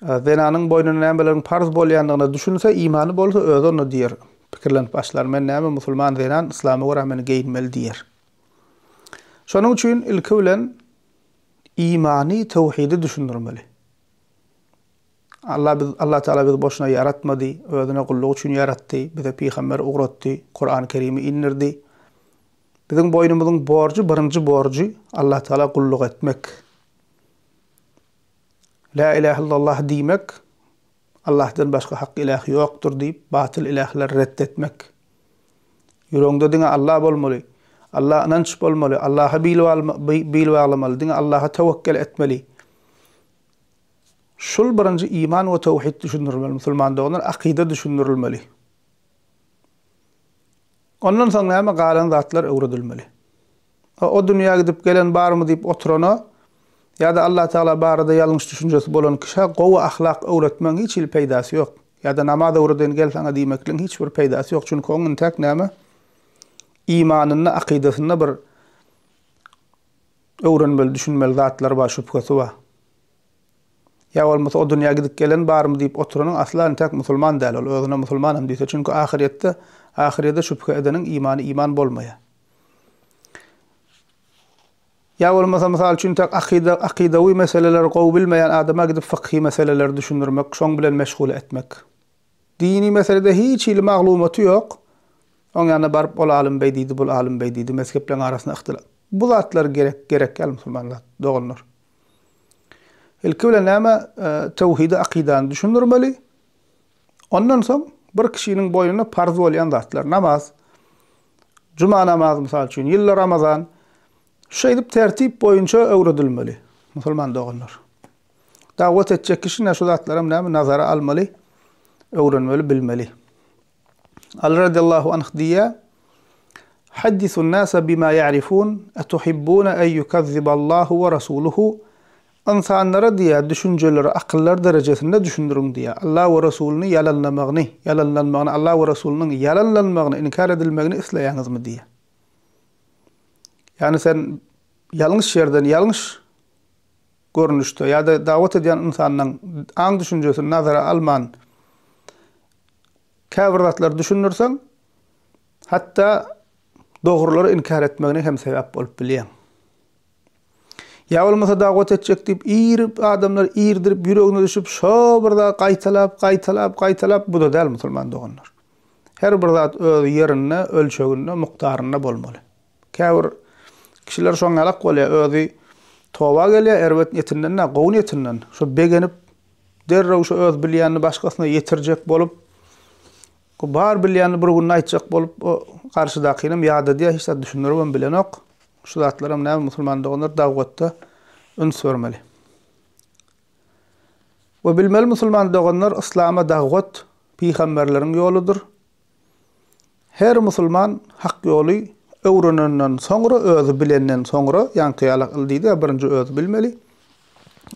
zenanyň boynuna nämeleriň farz bolýandygyny düşünse, imany bolsa özü onu diýer. Pikirlenip başlar, men näme musulman zenan İslam'a göre men geyinmeli diýer. Şonuň üçin ilki bilen imani, tawhidi düşünürmeli. Allah Teala bizi boşuna yaratmady, özüne kulluk üçin yaratdy, bize peýgamber ugratdy, Kur'an-ı Kerim'i indirdi. Bizim boynumuzun borcu, birinci borcu Allah Teala kulluk etmek. La ilahe illallah diýmek, Allah'tan başka hak ilah yoktur diýip batıl ilahlar reddetmek. Ýüregiňde diňe Allah bolmaly, Allah inanç bolmaly, Allah'a bilip almaly, diňe Allah'a tewekkül etmeli. Şol birinci iman we tawhid düşünürmeli musulman doganlar, akide düşünürmeli. Ondan soň näme galan zatlar öwredilmeli. O dünýäge gidip gelen barmy diýip oturana ýa-da Allah Taala barada ýalňyş düşünjesi bolan kişi gowy ahlak öwretmeň hiç il peýdasy ýok. Ýa-da namaz öwreden gelsäňe diýmekliň hiç bir peýdasy ýok. Çünki onuň tek näme? İmanyny, akidasyny bir öwrenmeli, düşünmeli zatlar bar, şüphesi bar. Ya olmasa o dünya gidip gelen barym diýip oturanın aslan tek musulman däl, ol özüne musulmanam diýse, çünki ahirette şüphe edenin imany iman bolmaýar. Ya olmasa mysal üçin tek akidawy meseleler gowy bilmeýän adama gidip fıkhi meseleler düşündirmek, şoň bilen meşgul etmek. Dini meselede hiç ilmi maglumaty ýok. Oň ýanyna baryp ol alim bey diýdi, bul alim bey diýdi, mezheplerin arasynda ihtilaf. Bu zatlar gerek gel musulmanlar doganlar. İlki bilen näme tawhid akidany düşündirmeli. Ondan soň bir kişiniň boýuna farz bolýan zatlar, namaz, cuma namazy mysal üçin, ýyllar Ramazan, şu edip tertip boyunca öwredilmeli musulman doganlar. Dawat etjek kişi näşe zatlara näme nazara almaly, öwrenmeli, bilmeli. Ali radiyallahu anh diýär: "Haddisun nasa bima ya'rifun, atuhibbuna an yukazziba Allahu we rasuluhu." İnsanlara diýär, düşünjeleri, akyllar derejesinde düşündürün diýär. Allah we Rasulny yalanlamagyny, Allah we Rasulynyň yalanlanmagyny, inkar edilmegini isleýäňizmi diýär. Yani sen yanlış yerden, yanlış görünüşde ya da davet eden insanın an düşüncesini nazara alman kavratlar düşünürsen hatta doğruları inkar etmegine hem sebep bolup bilýän. Ya olmasa davet etjek diýip iýrip adamlar iýirdirip ýüregine düşüp şo birde gaýtalap bu da däl musulman doganlar. Her bir zat öz ýerine, ölçegine, mukdaryna bolmaly. Käbir kişiler şoň alak bolýar, özi towa gelýär, erbet ýetinden, gowy ýetinden, şo begenip derrew şo öz bilýänini başgasyna ýetirjek bolup, bar bilýänini bir gün aýtjak bolup, karşydakynam ýada diýär, hiç de düşünürmem bilenok. Şu zatlaram näme musulman doganlar dawatda üns bermeli. Ve bilmeli musulman doganlar islama dawat peýgamberleriň ýoludur. Her musulman hak ýoly öwrenenden soňra, özü bilenden soňra, ýanky ýalak diýdi, birinji özü bilmeli.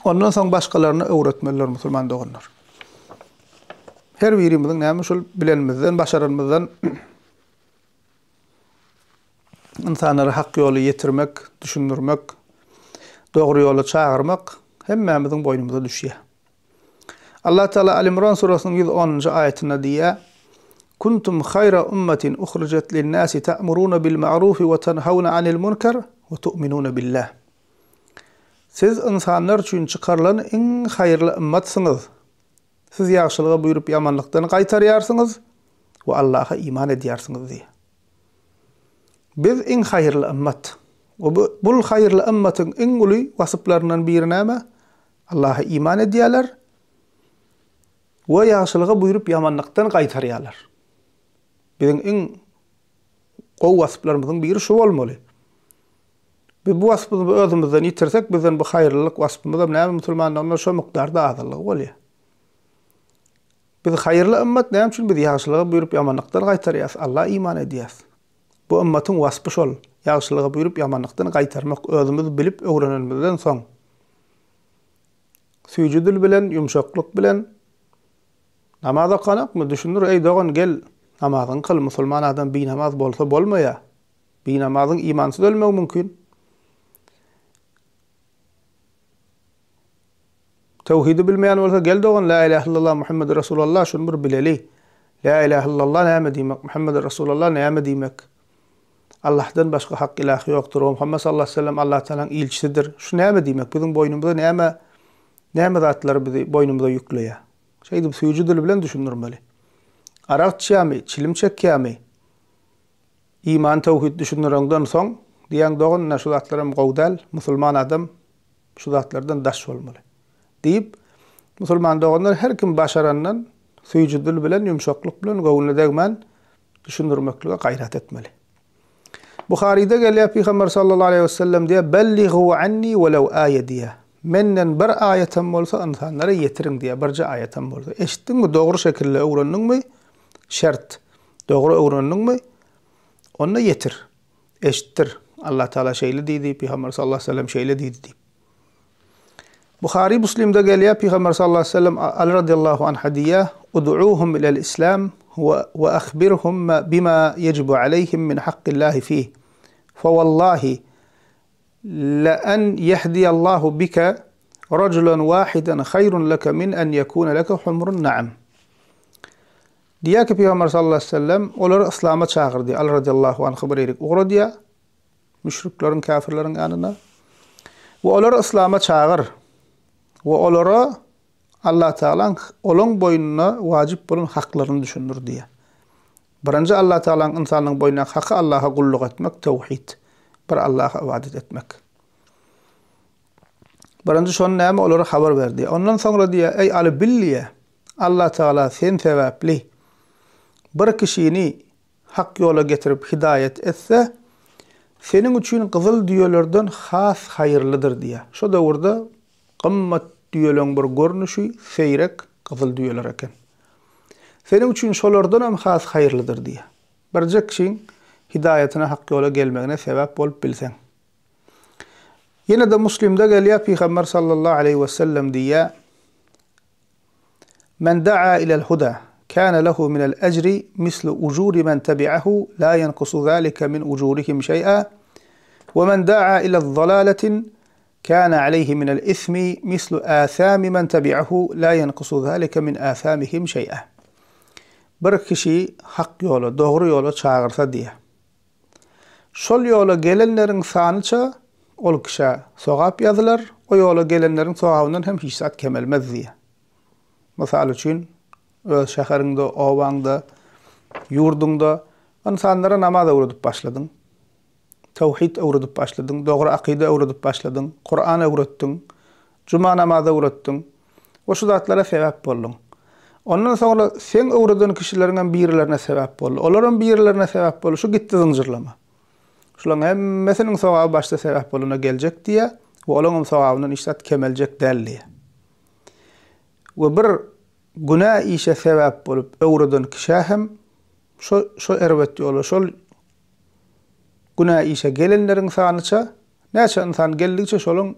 Ondan soň başgalaryna öwretmeliler musulman doganlar. Her birimiziň näme şol bilenmizden, başaranymyzdan insanlara hak ýoly ýetirmek, düşündirmek, dogry ýola çağırmak hemmemiziň boýnumuza düşýär. Allah Taala Al-İmran surasynyň 110-njy aýatyna diýär: "Kuntum khayra ummatin ukhrijat lin-nasi ta'muruna bil ma'ruf we tanhauna 'anil munkar we tu'minuna billah." Siz insanlar üçin çykarlan en haýyrly ummatsyňyz. Siz ýagşylyga buýurup ýamanlykdan gaýtarýarsyňyz we Allah'a iman edýärsiňiz diýär. Biz en haýyrly ummat. Bul haýyrly ummatyň en uly wasyplaryndan biri näme? Allah'a iman edýärler we ýagşylyga buýurup ýamanlykdan gaýtarýarlar. Biziň en gowy wasyplarymyzyň biri şu bolmaly. Biz bu wasypy özümizden ýitirsek, bizden bu haýyrlylyk wasypymyz näme musulmanlaryň şo mukdarda azlygy bolýar. Biz haýyrly ummat näme üçin biz ýagşylyga buýurup ýamanlykdan gaýtarýas, Allah iman edýäs. Bu ummatyň wasypy şol, ýagşylyga buýurup ýamanlykdan gaýtarmak özümüz bilip öwrenenimizden soň. Süýjüdül bilen, ýumşaklyk bilen namaza kanakmy düşünür, ey dogan gel namazyny kıl, musulman adam bir namaz bolsa bolmaýar. Bir namazyň imansyz ölmek mümkin. Tawhidi bilmeýän bolsa gel dogan la ilahe illallah Muhammedur Rasulullah şunu bir bileli. La ilahe illallah näme diýmek, Muhammedur Rasulullah näme diýmek? Allah'tan başka hak ilahi yoktur. Muhammed sallallahu aleyhi ve sellem Allah Teala'nın ilçisidir. Şu näme diýmek? Bizim boynumuzda näme zatlar bizi boynumuza ýükleýär? Şeýdi süýjüdül bilen düşündirmeli. Arak içýärmi, çilim çekýärmi? İman tawhid düşündirenden soň diýen dogan şu zatlarym gowdal, musulman adam şu zatlardan daş bolmaly. Diýip musulman doganlar her kim başarandan süýjüdül bilen, ýumşaklyk bilen gowuny degmen düşündirmeklige gaýrat etmeli. Buhari'de gelýär Peygamber sallallahu aleyhi ve sellem diye bellighu anni walaw aya diye. Menden bir ayetem bolsa insanlara yetirin diye birce ayetem bolsa. Eşitdiňmi? Dogry şekilde öwrendiňmi? Şert. Dogry öwrendiňmi? Onu yetir. Eşittir. Allah Teala şeýle diýdi, Peygamber sallallahu aleyhi ve sellem şeýle diýdi. Buhari Müslim'de gelýär Peygamber sallallahu aleyhi ve sellem Ali radıyallahu anh diýär: "Ud'uuhum ila'l islam ve akhbirhum bima yecibu aleyhim min hakkillahi fih. Fa wallahi la an yahdiyallahu bika رجلا واحدا خير لك من أن يكون لك حمر النعم. Diya ki Peygamber sallallahu aleyhi ve sellem olar İslam'a çağırdı. Ali radıyallahu anh haber erik. Uğra diye müşriklerin, kafirlerin yanına. Ve olar İslam'a çağır. Ve olara Allah Teala'nın onun boynuna vacip olan haklarını düşünür diye. Birinci Allah Teala'nın insanın boynuna hakkı Allah'a kulluk etmek, tevhid. Bir Allah'a ibadet etmek. Birinci şonun näme olara haber verdi. Ondan sonra diye ey Ali billiye Allah Teala sen sevapli bir kişini hak yola getirip hidayet etse senin üçün kızıl düyelerden has hayırlıdır diye. Şu da orada qımmat düyelerin bir görünüşü seyrek kızıl düyeler eken. Senin üçün şolardan hem has hayırlıdır diye. Bir kişinin hidayetine hak yola gelmegine sebep bolup bilsen. Yine de Müslim'de geliyor Peygamber sallallahu aleyhi ve sellem diye men da'a ila'l huda كان له من الأجر مثل أجور من تبعه لا ينقص ذلك من أجورهم شيئا ومن دعا إلى الضلالة كان عليه من الإثم مثل آثام من تبعه لا ينقص ذلك من آثامهم شيئا. Bir kişi hak yolu, doğru yolu çağırsa diye. Şol yola gelenlerin sanıça ol kişi sogap yazılar, o yola gelenlerin sogabından hem hissat kemelmez diye. Misal için öz şäherinde, owaňda, ýurdunda insanlara namaz öwredip başladın. Tawhid öwredip başladın, dogry akide öwredip başladın, Kur'an öwretdiň, cuma namazy öwretdiň. Oşu zatlara sebäp boldun. Ondan sonra sen öwreden kişileriň birilerine sebäp boldy. Olaryň birilerine sebäp boldy. Şu gitdi zincirlama. Şularyň hemmesiniň sowaby başda sebäp bolana geljek diye, we olaryň sowabynyň işat kemeljek däldi. We bir günah işe sebep bolup öwreden kişi hem şu erwet ýoly şol günah işe gelenleriň sanyça näçe insan geldikçe şoluň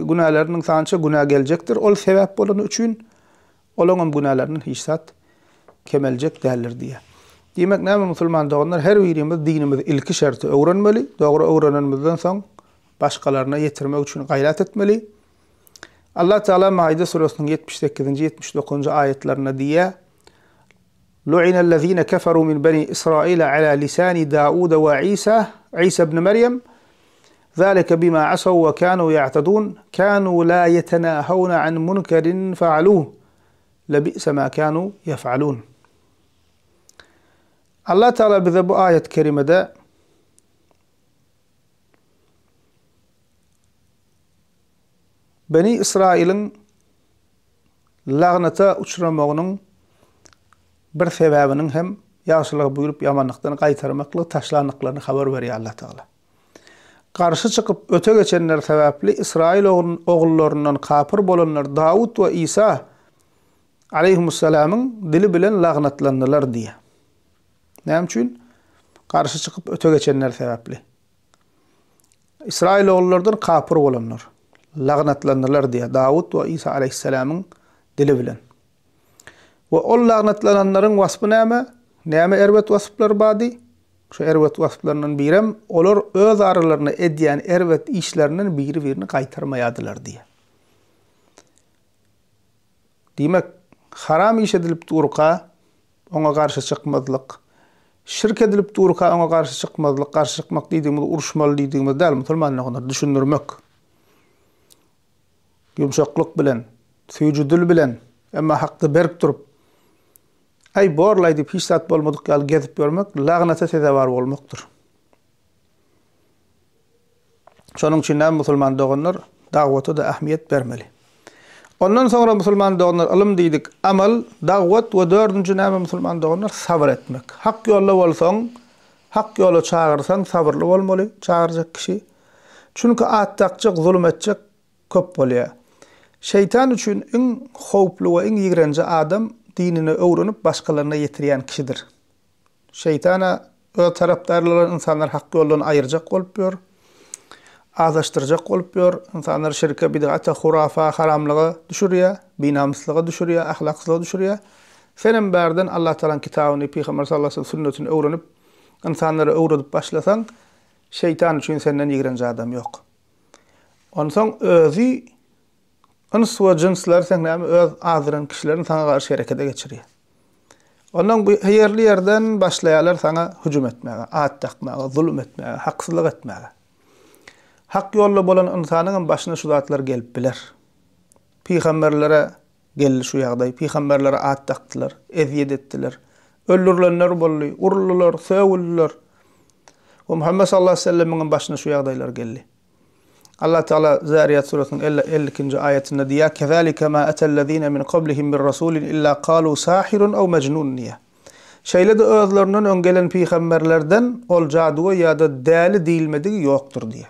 günahlarının sanyça günah geljekdir. Ol sebep bolan üçin olaryň günahlarynyn hissat kemeljek däldir diye. Demek näme musulman doganlar her birimiz dinimiz ilki şerti öwrenmeli. Dogry öwrenenimizden soň başgalaryna ýetirmek üçin gaýrat etmeli. Allah Teala Maide suresinin 78. 79. ayetlerine diye لُعِنَ الَّذ۪ينَ كَفَرُوا مِنْ بَنِي إِسْرَائِيلَ عَلَى لِسَانِ دَاوُودَ وَعِيسَى بْنِ مَرْيَمْ ذَلِكَ بِمَا عَصَوْا وَكَانُوا يَعْتَدُونَ كَانُوا لَا يَتَنَاهَوْنَ عَنْ مُنْكَرٍ فَعَلُوهُ لَبِئْسَ مَا كَانُوا يَفْعَلُونَ. Allah Teala bize bu ayet-i kerimede Beni İsrail'in lagnata uçramagynyň bir sebäbiniň hem ýaşylygy buyurup ýamanlykdan gaýtarmakly taşlandyklaryny haber berýär Allah Taala. Karşı çykyp öte geçenler sebäpli İsrail ogullarynyň kapyr bolanlar Daud we İsa aleyhisselamyň dili bilen lagnatlandylar diýe. Näme üçin? Karşı çykyp öte geçenler sebäpli. İsrail ogullardan kapyr bolanlar lagnatlandylar diye Daud ve İsa aleyhisselam'ın dili bilen. Ve o lagnatlananların vasfı näme? Näme erwet vasflar badi? Şu erwet vasflarının birem olar öz aralarına edýän erwet işlerinin biri-birini gaýtarmaýadylar diye. Demek haram iş edilip durka ona karşı çykmazlyk, şirk edilip durka ona karşı çykmazlyk, karşı çykmak diýdiğimiz uruşmaly diýdiğimiz däl musulmanlygyny düşündirmek. Yumşaklyk bilen, süýjüdül bilen, emma hakdy berip turup ay borlay diýip hissat bolmadyk ýaly gezip görmek lagnata sezebar bolmakdyr. Şonuň üçin näme musulman doganlar dagwata da ähmiýet bermeli. Ondan sonra musulman doganlar ilm diýdik, amal, dagwat we dördüncü näme musulman doganlar sabr etmek. Hak ýolda bolsaň, hak ýola çağırsaň sabrly bolmaly, çağırjak kişi. Çünki atdakjak, zulm etjek köp bolýar. Şeytan üçün en howply we en ýigrenji adam dinini öwrenip başgalaryna ýetirýän kişidir. Şeytana öz tarapdarlar insanlar hak ýoldan aýyrjak bolup ýör, azaşdyrjak bolup ýör, insanlar şirke, bid'ata, hurafa, haramlyga düşürýär, binamslyga düşürýär, ahlaksızlyga düşürýär. Senin berden Allah Taala'nın kitabyny, Peygamber sallallahu aleyhi ve sellem sünnetini öwrenip insanlara öwredip başlasaň, şeytan üçün senden ýigrenji adam ýok. Ondan soň özü Ins we jinsler sen näme öz azyran kişilerin sana garşy herekete geçiriyor. Ondan bu hayırlı yerden başlayalar sana hücum etmeye, at takmaya, zulüm etmeye, haksızlık etmeye. Hak yolla bolan insanın başına şu zatlar gelip biler. Peygamberlere geldi şu ýagdaý, peygamberlere at taktılar, eziyet ettiler. Öldürülenler bolly, urulurlar, söwüldüler. O Muhammed sallallahu aleyhi ve sellem'in başına şu ýagdaýlar geldi. Allah Teala Zariyat suresinin 50. ayetinde diye "Kezalike ma atellezine min qablihim min rasulin illa qalu sahirun aw majnun" diye. Şeýle de özlerinden öňgelen peygamberlerden ol jaduwy ýa-da däli diýilmedigi ýokdur diye.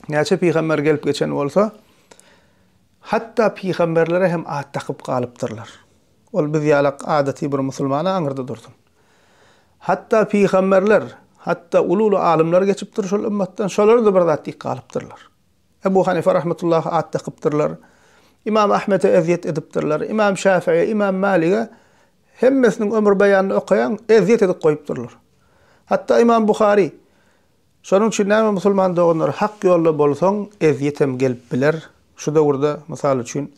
Näçe peygamber gelip geçen bolsa, hatta peygamberlere hem at takyp galypdyrlar. Ol biz ýalak adaty bir musulmana aňyrda dursun. Hatta peygamberler, hatta ululu alimler geçipdir şol ümmetden, şolar da bir zat galypdyrlar. Ebu Hanife rahmetullah at takypdyrlar. İmam Ahmed'e eziyet edipdirler. İmam Şafi'i, İmam Malik'e hemmesinin ömür beýanyny okayan eziyet edip goýupdyrlar. Hatta İmam Buhari şonuň üçin näme musulman doganlar hak ýolda bolsaň eziyet hem gelip biler. Şu döwürde mysal üçin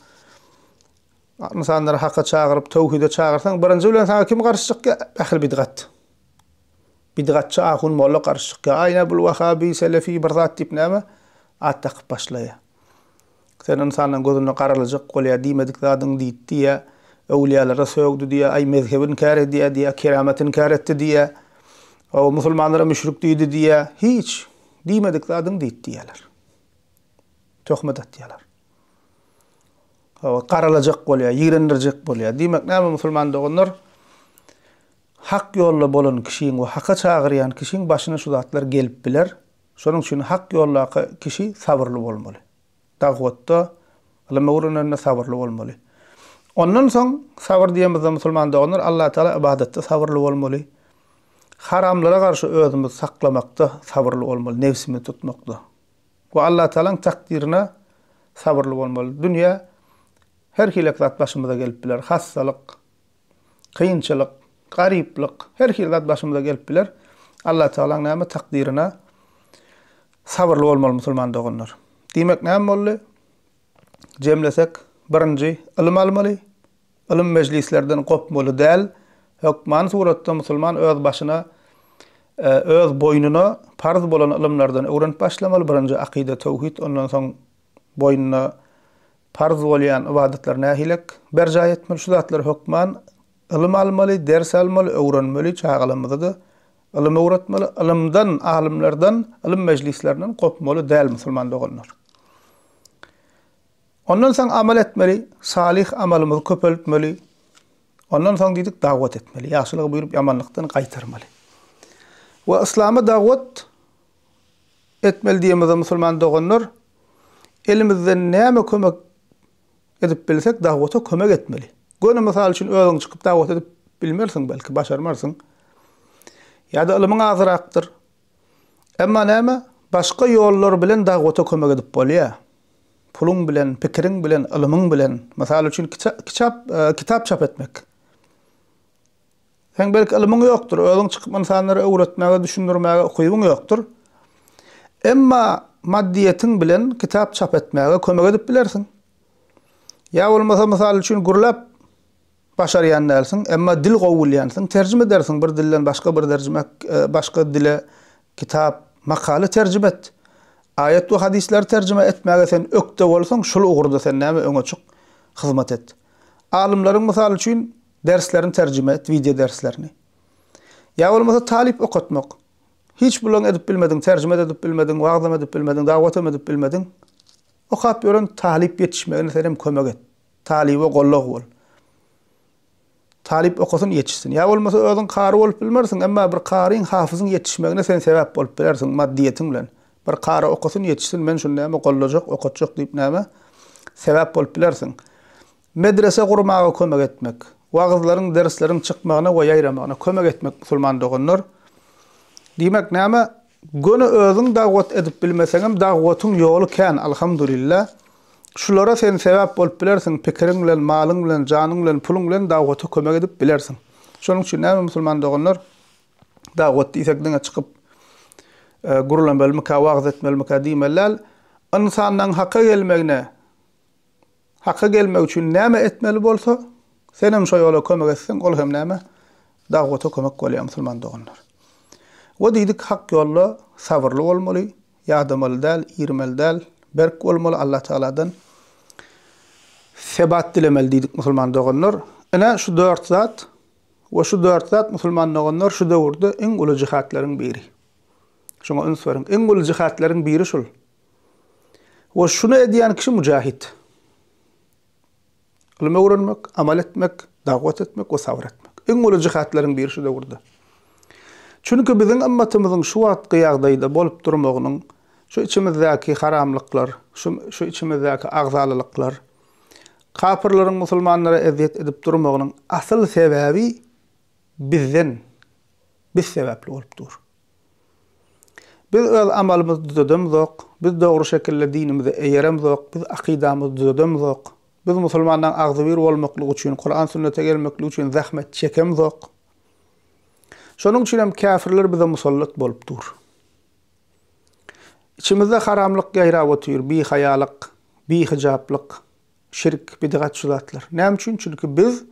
insanlar hakka çağırıp tawhide çağırsaň birinji bilen sana kim garşy çykýar? Ähli bidgat. Bidgatçı ahun molla garşy çykýar. Aýna bul Wahabi, Selefi bir zat diýip näme at takyp başlaýar. Sen insanyň gözüne garalajak bolýar diýmedik zadyň diýdi diýe, öwliýalara söýgdi diýe, ay mezhebin kär diýe diýe, kerametin kär etdi diýe, o musulmanlara müşrik diýdi diýe, hiç diýmedik zadyň diýdi diýerler. Töhmet etdiler. O garalajak bolýar, ýigrendirjek bolýar. Diýmek näme musulman doganlar? Hak ýolda bolan kişiň we hakka çagyrýan kişiň başyna şu zatlar gelip biler. Şonuň üçin hak ýolda kişi sabırly bolmaly. Dagwatda alamawrunna sabırly bolmaly. Ondan soň sabır diýemizde musulman doganlar Allah Taala ibadetde sabırly bolmaly. Haramlara garşy özümizi saklamakda sabırly bolmaly, nefsimi tutmakda. Bu Allah Taala'nın takdirine sabırly bolmaly. Dünýä her hilek zat başymyza gelip biler. Hassalyk, kıyınçylyk, gariplik, her hilek zat başymyza gelip biler. Allah Taala'nın näme takdirine sabırly bolmaly musulman doganlar. Diýmek näme boldy? Jemlesek, birinji ilim almaly. Ilim mejlislerden gopmaly däl. Hökman suratda musulman öz başyna öz boynuna farz bolan ilimlerden öwrenip başlamaly. Birinji akide, tawhid, ondan soň boynuna farz bolýan ibadetler nähilek berja etmeli. Şu zatlar hökman ilim almaly, ders almaly, öwrenmeli, çağalamyzy ilim öwretmeli. Ilimden, alimlerden, ilim mejlislerinden gopmaly däl musulman doganlar. Ondan soň amal etmeli, salih amalymyzy köpeltmeli. Ondan soň diýdik dawat etmeli, ýaşylygy buýurup ýamanlykdan gaýtarmaly. Ve İslam'a dawat etmeli diýemizde musulman doganlar elimizden näme kömek edip bilsek dawata kömek etmeli. Gönü mysal üçin özüň çykyp dawat edip bilmersiň, belki başarmarsyň. Ýa-da ilmiň azyrakdyr. Emma näme? Başga ýollar bilen dawata kömek edip bolýar. Puluň bilen, pikiriň bilen, ilmiň bilen, mysal üçin kitap çap etmek. Sen belki ilmiň ýokdur, özüň çykyp insanlara öwretmäge, düşündirmäge okybyň ýokdur. Emma maddiýetiň bilen kitap çap etmäge kömek edip bilersiň. Ya bolmasa mysal üçin gurlap başarýan dälsiň, emma dil gowulýansyň, terjime edersiň bir dilden başga bir terjime, başga dile kitap, makaly terjime et. Ayet we hadisler terjime etmäge sen ökde bolsaň, şol ugurda sen näme öňe çyk, hyzmat et. Alimleriň mysal üçin derslerini terjime et, video derslerini. Ya bolmasa talip okutmak. Hiç bulan edip bilmedin, terjime edip bilmedin, wagzam edip bilmedin, dawat edip bilmedin. Okap ýören talip ýetişmegine sen hem kömek et. Talibe gollak bol. Talip okusun ýetişsin. Ya bolmasa özüň kary bolup bilmersiň, emma bir karyň hafyzyň ýetişmegine sen sebäp bolup bilersiň maddiýetiň bilen. Bir kary okusun ýetişsin, men şunu näme gollajak, okutjak diýip näme sebäp bolup bilersiň. Medrese gurmaga kömek etmek. Wagzlaryň, dersleriň çykmagyna we ýaýramagyna kömek etmek musulman doganlar. Diýmek näme? Göni özüň dawat edip bilmeseňem dawatyň ýoly kän, alhamdulillah. Şulara sen sebäp bolup bilersiň, pikiriň bilen, malyň bilen, janyň bilen, puluň bilen dawaty kömek edip bilersiň. Şonuň üçin näme musulman doganlar? Dawat diýsekdiňe çykyp gurulan bölmek, wagz etmelmek diýmeler, insanyň hakka gelmegine Hakka gelmek üçün näme etmeli bolsa, sen hem şo ýola kömek etsen, ol hem näme dagwata kömek bolýar musulman doganlar. O diýdik hak ýolda sabırly bolmaly, ýadamaly däl, irmeli däl, berk bolmaly Allah Taaladan sebat dilemeli diýdik musulman doganlar. Ene şu 4 zat we şu 4 zat musulman doganlar şu döwürde iň uly jihatlaryň biri. Şoňa üns beriň. Iň uly jihatlaryň biri şol. We şunu edýän kişi mujahit. Ilme öwrenmek, amal etmek, dagwat etmek we sabr etmek. Iň uly jihatlaryň biri şu döwürde. Çünki biziň ummatymyzyň şu wagtky ýagdaýda bolup durmagynyň şu içimizdäki haramlyklar, şu içimizdäki agzalylyklar, kafirlaryň musulmanlara eziyet edip durmagynyň asyl sebäbi bizden, biz sebäpli bolup dur. Biz öz amalymyzy düzedemzok, biz dogry şekilde dinimizi eýeremzok, biz akydamyzy düzedemzok, biz musulmandan agzybir bolmaklygy üçin, Kur'an sünnete gelmekli üçin zahmet çekemzok. Şonuň üçin hem kafirler bize musallat bolup dur. İçimizde haramlyk gaýrap otyr, bihayalyk, bihijaplyk, şirk, bidgat şulatlar. Näme üçin? Çünki biz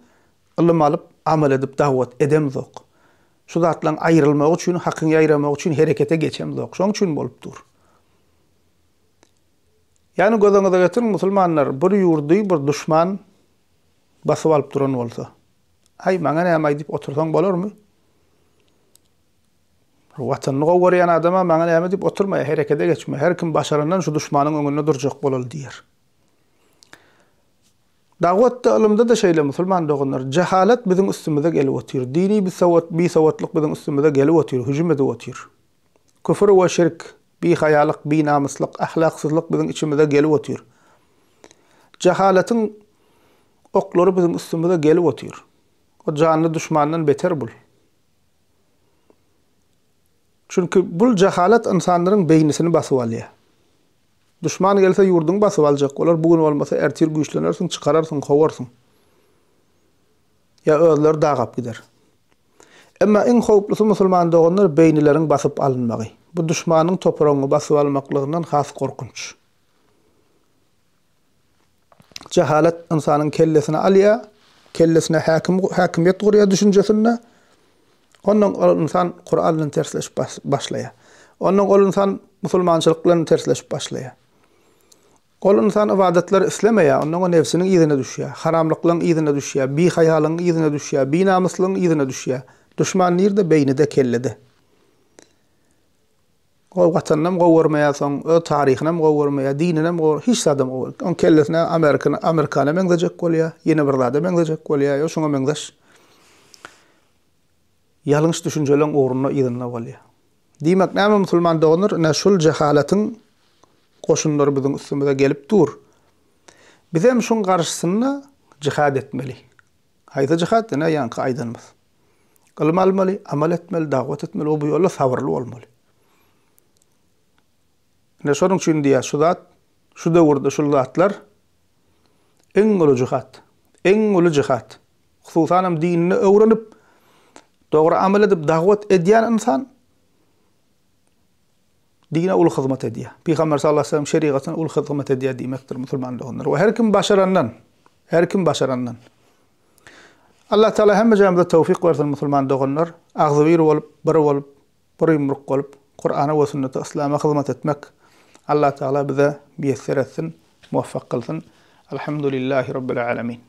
ilim alyp amal edip dawat edemzok. Şu zatlaryň aýrylmagy üçin, hakyny aýramak üçin herekete geçemzok. Şoň üçin bolup dur. Yani gözüňize getirin musulmanlar bir ýurdy bir düşman basyp alyp duran bolsa. Hay maňa näme diýip otursaň bolarmy? Watanyny gowurýan adama maňa näme diýip oturma, herekete geçme. Her kim başarandan şu düşmanyň öňünde durjak bolaly diýer. Dagwatda ilmde de şeýle musulman doganlar, cehalet biziň üstümize gelip otyr. Dini bisawatlyk biziň üstümize gelip otyr, hüjüm edip otyr. Küfür we şirk, bihayalyk, binamyslyk, ahlaksyzlyk biziň içimize gelip otyr. Cehaletiň oklary biziň üstümize gelip otyr. O canly düşmandan beter bul. Çünki bul cehalet insanlaryň beýnisini basyp alýar. Düşman gelse ýurduň basyp aljak bolar, bugün bolmasa ertir güýçlenersiň, çykararsyň, howarsyň. Ya özleri dagap gider. Emma iň howplusy musulman doganlar beýnileriň basyp alynmagy. Bu düşmanyň topragyny basyp almaklygyndan has korkunç. Cehalet insanyň kellesine alýar, kellesine hakimiyet gurýar düşünjesine. Ondan ol insan Kur'an bilen tersleşip başlaýar. Ondan ol insan musulmançylyk bilen tersleşip başlaýar. Ol insan ibadetler islemeýär, ondan o nefsiniň ýerine düşýär, haramlyklaryň ýerine düşýär, bihayalyň ýerine düşýär, binamyslygyň ýerine düşýär. Düşman nirde beýnide kellede. O watanyny gowurmaýarsyň, o taryhyny gowurmaýar, dinini hiç sadam gowur. On kellesine Amerikana meňdejek bolýar, ýene bir zada meňdejek bolýar, ýa şoňa meňdeş. Ýalňyş düşünjeleň orunyna ýerine bolýar. Diýmek näme musulman doganlar, näşul jehaletin koşunlary biziň üstümize gelip dur. Biz hem şoň garşysyna jihad etmeli. Haýda jihad näme ýa-ni aýdanmaz. Ilm almaly, amal etmeli, dagwat etmeli, o bu ýolda sabırly bolmaly. Ne şonuň üçin diýär, şu zat, şu döwürde şu zatlar iň uly jihad. Hususan hem dinini öwrenip dogry amal edip dagwat edýän insan dine ul hyzmat edýär. Peygamber sallallahu aleyhi ve sellem şeriatyna ul hyzmat edýär diýmekdir musulman doganlar. We her kim başarandan. Allah Taala hemme jamyda tawfik bersin musulman doganlar. Agzybir bolup, bir ýumruk bolup, Kur'ana we sünnete islama hyzmat etmek. Allah Taala bize biýesser etsin, muwaffaq kılsın. Elhamdülillahi rabbil alamin.